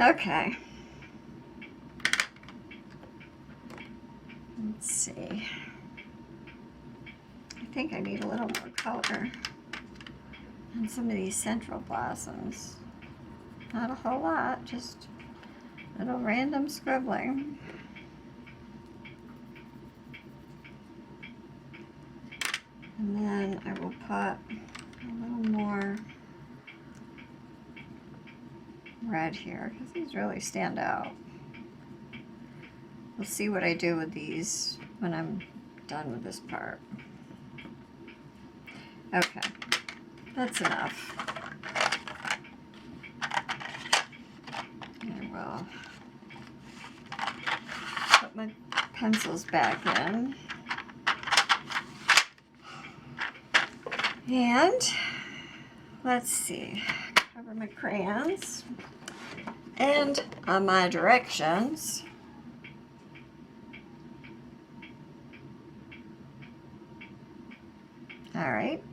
Okay. Let's see. I think I need a little more color on some of these central blossoms. Not a whole lot, just a little random scribbling. And then I will put a little more red here because these really stand out. We'll see what I do with these when I'm done with this part. Okay, that's enough. I will put my pencils back in. And let's see, cover my crayons. And on my directions, all right.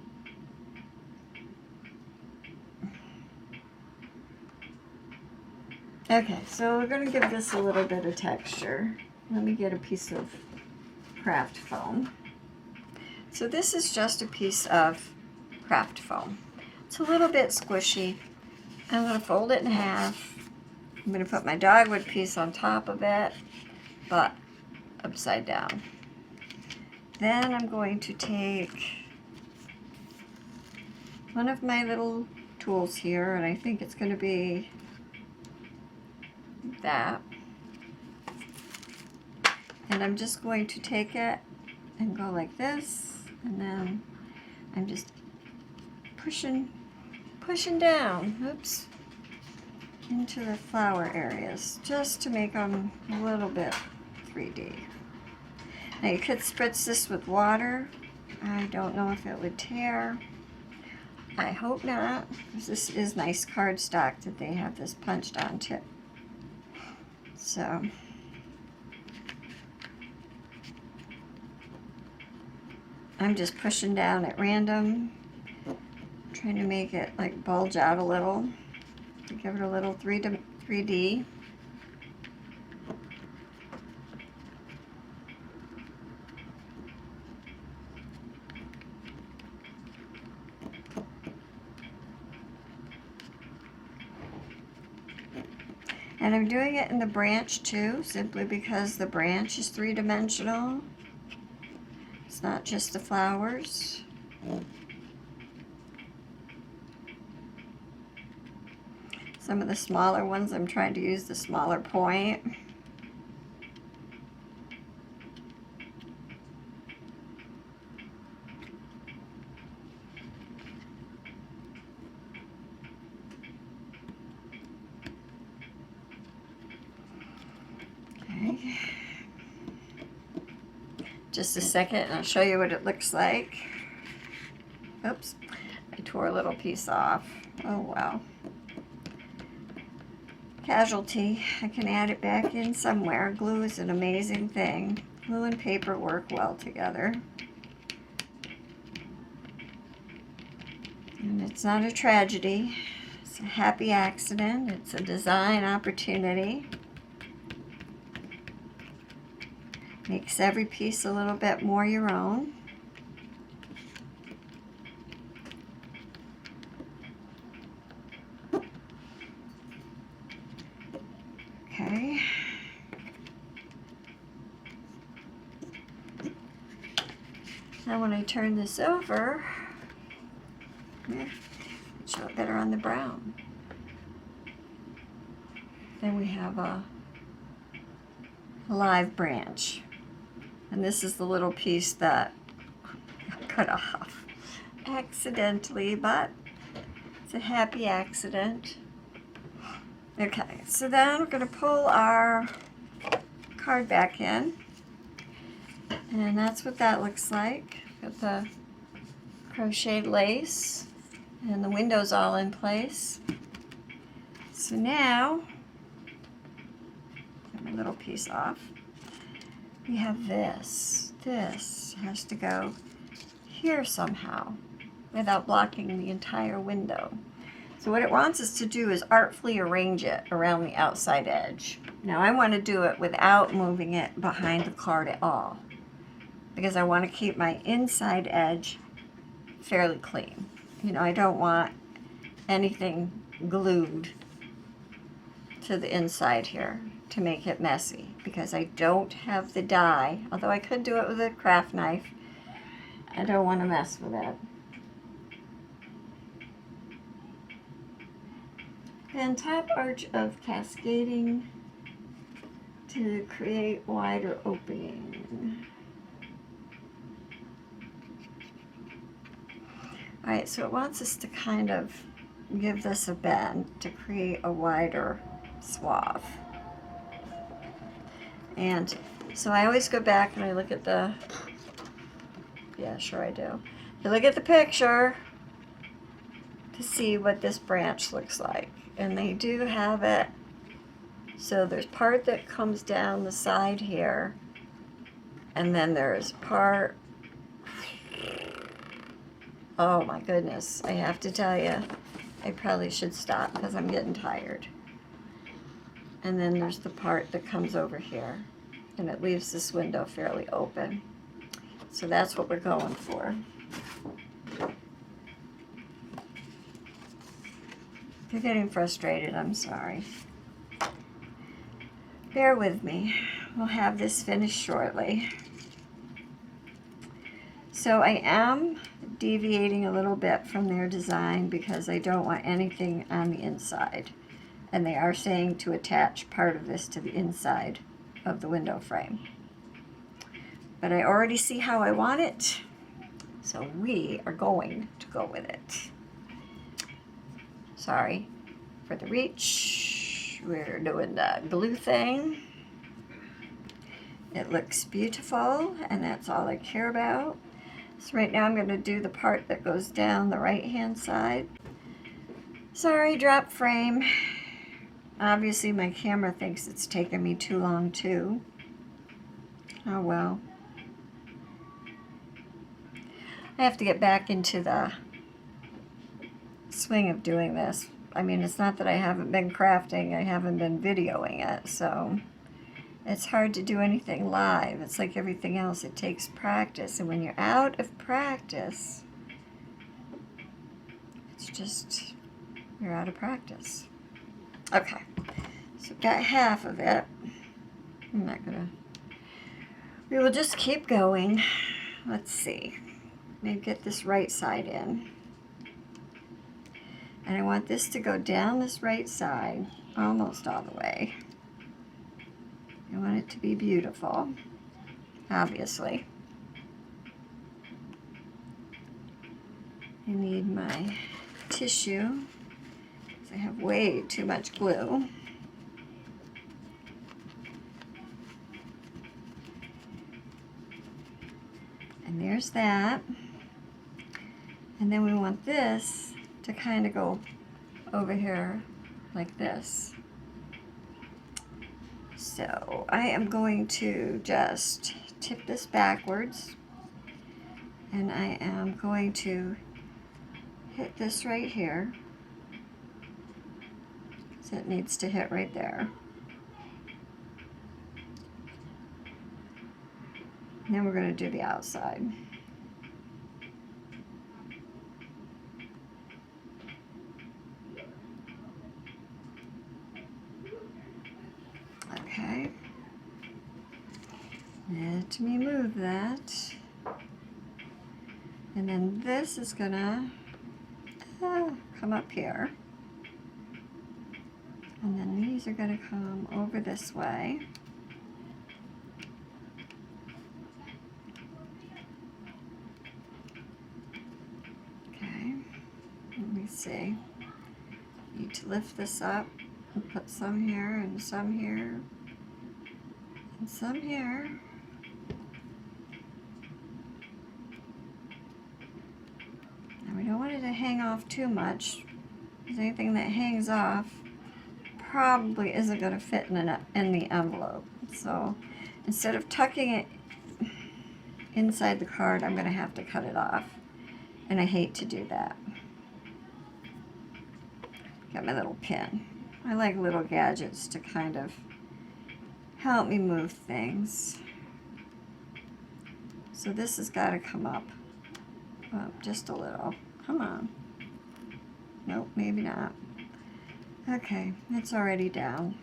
Okay, so we're going to give this a little bit of texture. Let me get a piece of craft foam. So this is just a piece of craft foam. It's a little bit squishy. I'm going to fold it in half. I'm going to put my dogwood piece on top of it, but upside down. Then I'm going to take one of my little tools here, and I think it's going to be that. And I'm just going to take it and go like this, and then I'm just pushing down, oops, into the flower areas, just to make them a little bit 3D. Now you could spritz this with water. I don't know if it would tear. I hope not, because this is nice cardstock that they have this punched on tip. So I'm just pushing down at random, trying to make it like bulge out a little, to give it a little 3D. And I'm doing it in the branch too, simply because the branch is three-dimensional. It's not just the flowers. Some of the smaller ones, I'm trying to use the smaller point. just a second and I'll show you what it looks like. Oops, I tore a little piece off. Oh wow. Casualty. I can add it back in somewhere. Glue is an amazing thing. Glue and paper work well together. And it's not a tragedy. It's a happy accident. It's a design opportunity. Makes every piece a little bit more your own. Okay. Now when I turn this over, show it better on the brown. Then we have a live branch. And this is the little piece that I cut off accidentally, but it's a happy accident. Okay, so then we're going to pull our card back in. And that's what that looks like. Got the crocheted lace and the windows all in place. So now, get my little piece off. We have this. This has to go here somehow without blocking the entire window. So what it wants us to do is artfully arrange it around the outside edge. Now I want to do it without moving it behind the card at all, because I want to keep my inside edge fairly clean. You know, I don't want anything glued to the inside here to make it messy, because I don't have the die, although I could do it with a craft knife. I don't want to mess with it. And top arch of cascading to create wider opening. Alright, so it wants us to kind of give this a bend to create a wider swath. And so I always go back and I look at the, yeah, sure I do. I look at the picture to see what this branch looks like. And they do have it, so there's part that comes down the side here, and then there's part, oh my goodness, I have to tell you, I probably should stop because I'm getting tired. And then there's the part that comes over here, and it leaves this window fairly open. So that's what we're going for. If you're getting frustrated, I'm sorry. Bear with me. We'll have this finished shortly. So I am deviating a little bit from their design because I don't want anything on the inside. And they are saying to attach part of this to the inside of the window frame. But I already see how I want it, so we are going to go with it. Sorry for the reach. We're doing the glue thing. It looks beautiful, and that's all I care about. So right now I'm going to do the part that goes down the right hand side. Sorry, drop frame. Obviously my camera thinks it's taken me too long too. Oh well. I have to get back into the swing of doing this. I mean, it's not that I haven't been crafting, I haven't been videoing it, so it's hard to do anything live. It's like everything else, it takes practice, and when you're out of practice, it's just, you're out of practice. Okay, so I've got half of it. I'm not gonna, we will just keep going. Let's see, maybe get this right side in. And I want this to go down this right side, almost all the way. I want it to be beautiful, obviously. I need my tissue, because I have way too much glue. there's that. And then we want this to kind of go over here like this. So I am going to just tip this backwards, and I am going to hit this right here. So it needs to hit right there. And then we're going to do the outside. Okay. Let me move that. And then this is going to come up here. And then these are going to come over this way. Okay, let me see. Need to lift this up and put some here and some here and some here. And we don't want it to hang off too much, because anything that hangs off probably isn't going to fit in the envelope. So instead of tucking it inside the card, I'm going to have to cut it off. And I hate to do that. Got my little pin. I like little gadgets to kind of help me move things. So this has got to come up just a little. Come on. Nope, maybe not. Okay, it's already down.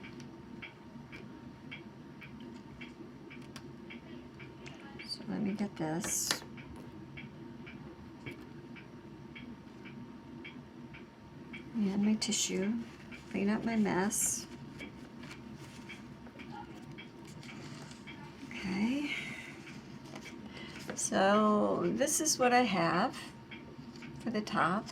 So let me get this. And my tissue. Clean up my mess. Okay. So this is what I have for the top.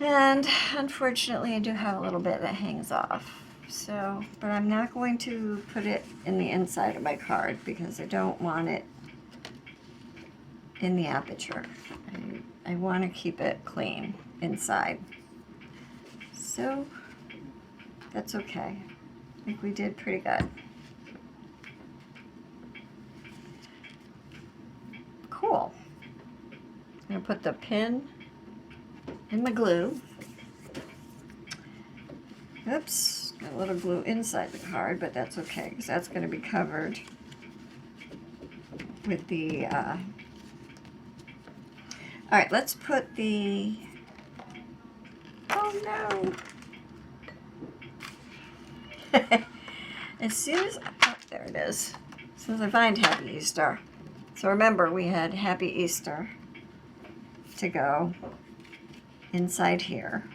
And unfortunately I do have a little bit that hangs off. So, but I'm not going to put it in the inside of my card because I don't want it in the aperture. I want to keep it clean inside. So that's okay. I think we did pretty good. Cool. I'm going to put the pin in the glue. Oops, got a little glue inside the card, but that's okay because that's going to be covered with the all right, let's put the, oh no. As soon as, oh, there it is. As soon as I find Happy Easter. So remember, we had Happy Easter to go inside here.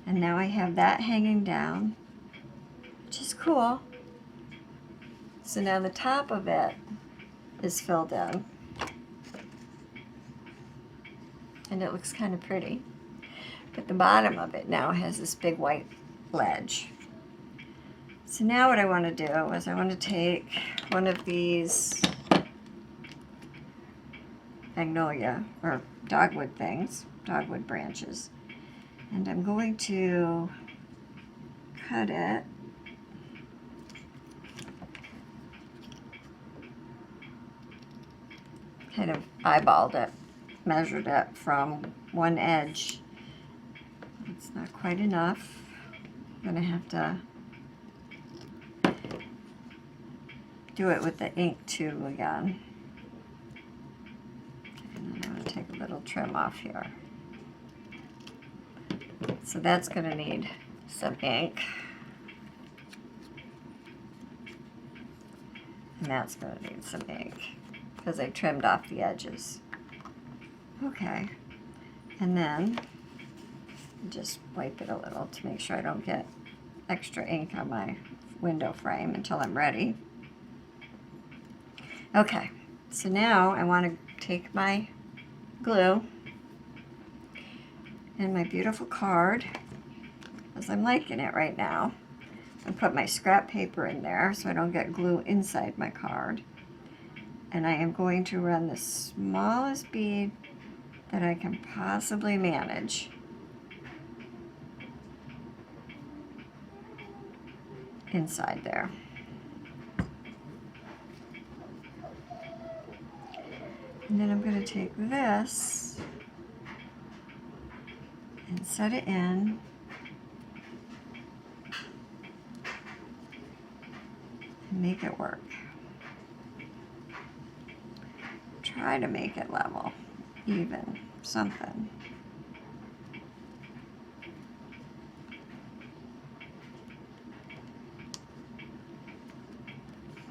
And now I have that hanging down, which is cool. So now the top of it is filled in. And it looks kind of pretty. But the bottom of it now has this big white ledge. So now what I want to do is I want to take one of these magnolia or dogwood things, dogwood branches, and I'm going to cut it kind of eyeballed it, measured it from one edge. It's not quite enough. I'm going to have to do it with the ink too again. And then I'm going to take a little trim off here. So that's going to need some ink. And that's going to need some ink because I trimmed off the edges. Okay. And then just wipe it a little to make sure I don't get extra ink on my window frame until I'm ready. Okay, so now I want to take my glue and my beautiful card, because I'm liking it right now, and put my scrap paper in there so I don't get glue inside my card. and I am going to run the smallest bead that I can possibly manage inside there. And then I'm going to take this and set it in. And make it work. Try to make it level, even, something.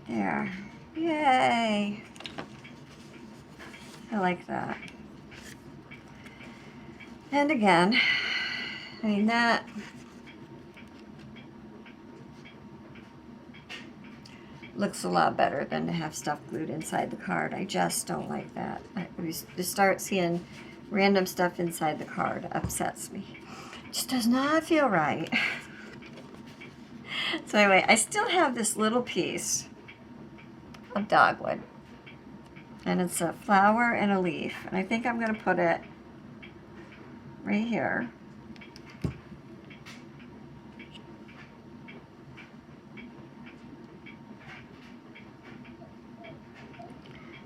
There. Yay! I like that. And again, I mean, that looks a lot better than to have stuff glued inside the card. I just don't like that. To start seeing random stuff inside the card upsets me. It just does not feel right. So anyway, I still have this little piece of dogwood. And it's a flower and a leaf. And I think I'm going to put it right here.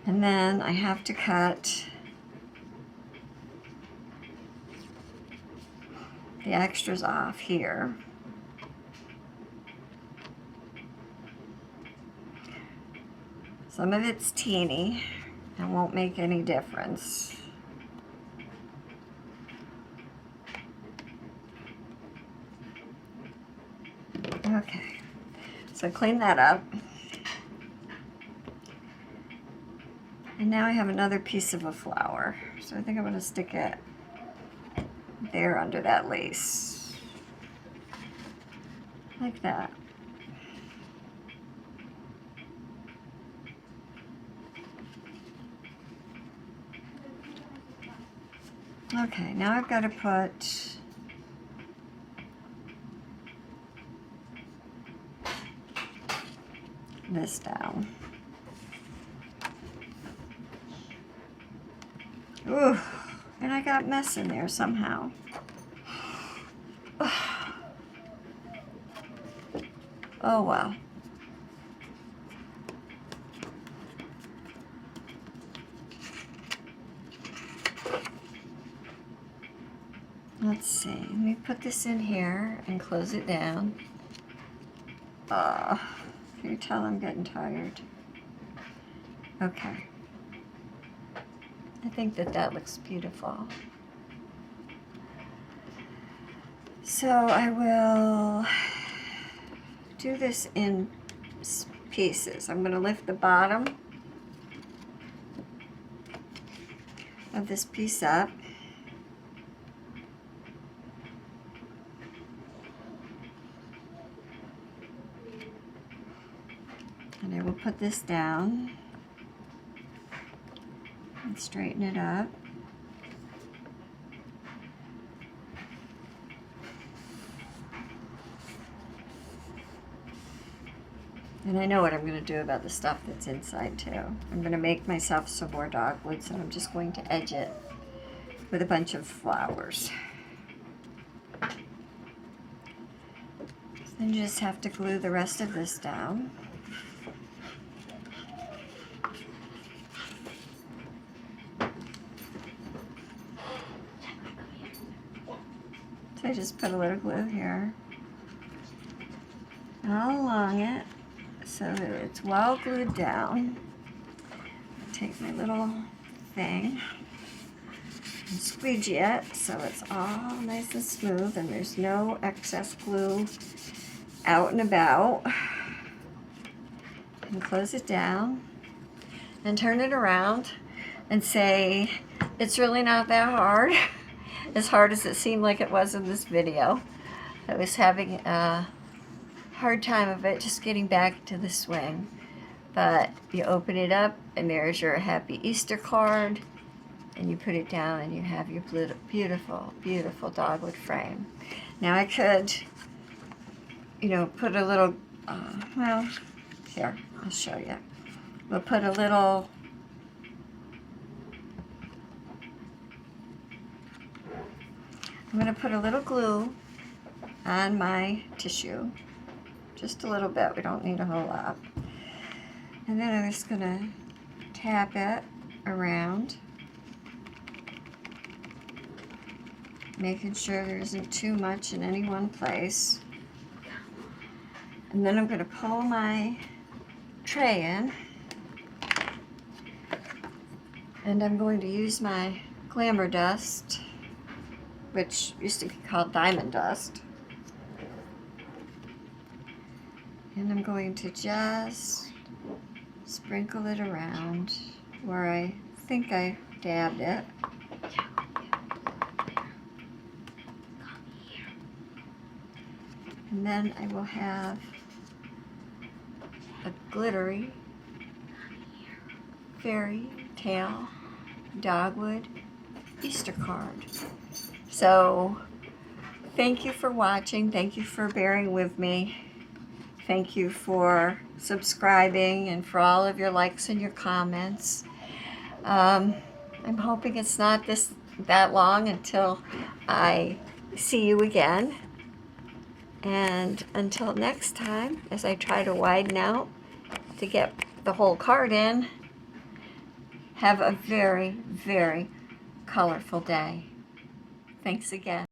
And then I have to cut the extras off here. Some of it's teeny and won't make any difference. Okay, so clean that up. And now I have another piece of a flower. So I think I'm going to stick it there under that lace. Like that. Okay, now I've got to put this down. Ooh, and I got mess in there somehow. Oh well. Let's see, let me put this in here and close it down. Can you tell I'm getting tired? Okay. I think that looks beautiful. So I will do this in pieces. I'm going to lift the bottom of this piece up. And I will put this down and straighten it up. And I know what I'm going to do about the stuff that's inside too. I'm going to make myself some more dogwood, so I'm just going to edge it with a bunch of flowers. Then you just have to glue the rest of this down. So I just put a little glue here, all along it, so that it's well glued down. Take my little thing and squeegee it so it's all nice and smooth and there's no excess glue out and about. And close it down and turn it around and say, it's really not that hard. As hard as it seemed like it was in this video. I was having a hard time of it, just getting back to the swing. But you open it up and there's your Happy Easter card, and you put it down and you have your beautiful, beautiful dogwood frame. Now I could, put a little, well, here, I'll show you. We'll put a little I'm going to put a little glue on my tissue. Just a little bit. We don't need a whole lot. And then I'm just going to tap it around, making sure there isn't too much in any one place. And then I'm going to pull my tray in, and I'm going to use my glamour dust, which used to be called diamond dust. And I'm going to just sprinkle it around where I think I dabbed it. And then I will have a glittery fairy tale dogwood Easter card. So thank you for watching. Thank you for bearing with me. Thank you for subscribing and for all of your likes and your comments. I'm hoping it's not that long until I see you again. And until next time, as I try to widen out to get the whole card in, have a very, very colorful day. Thanks again.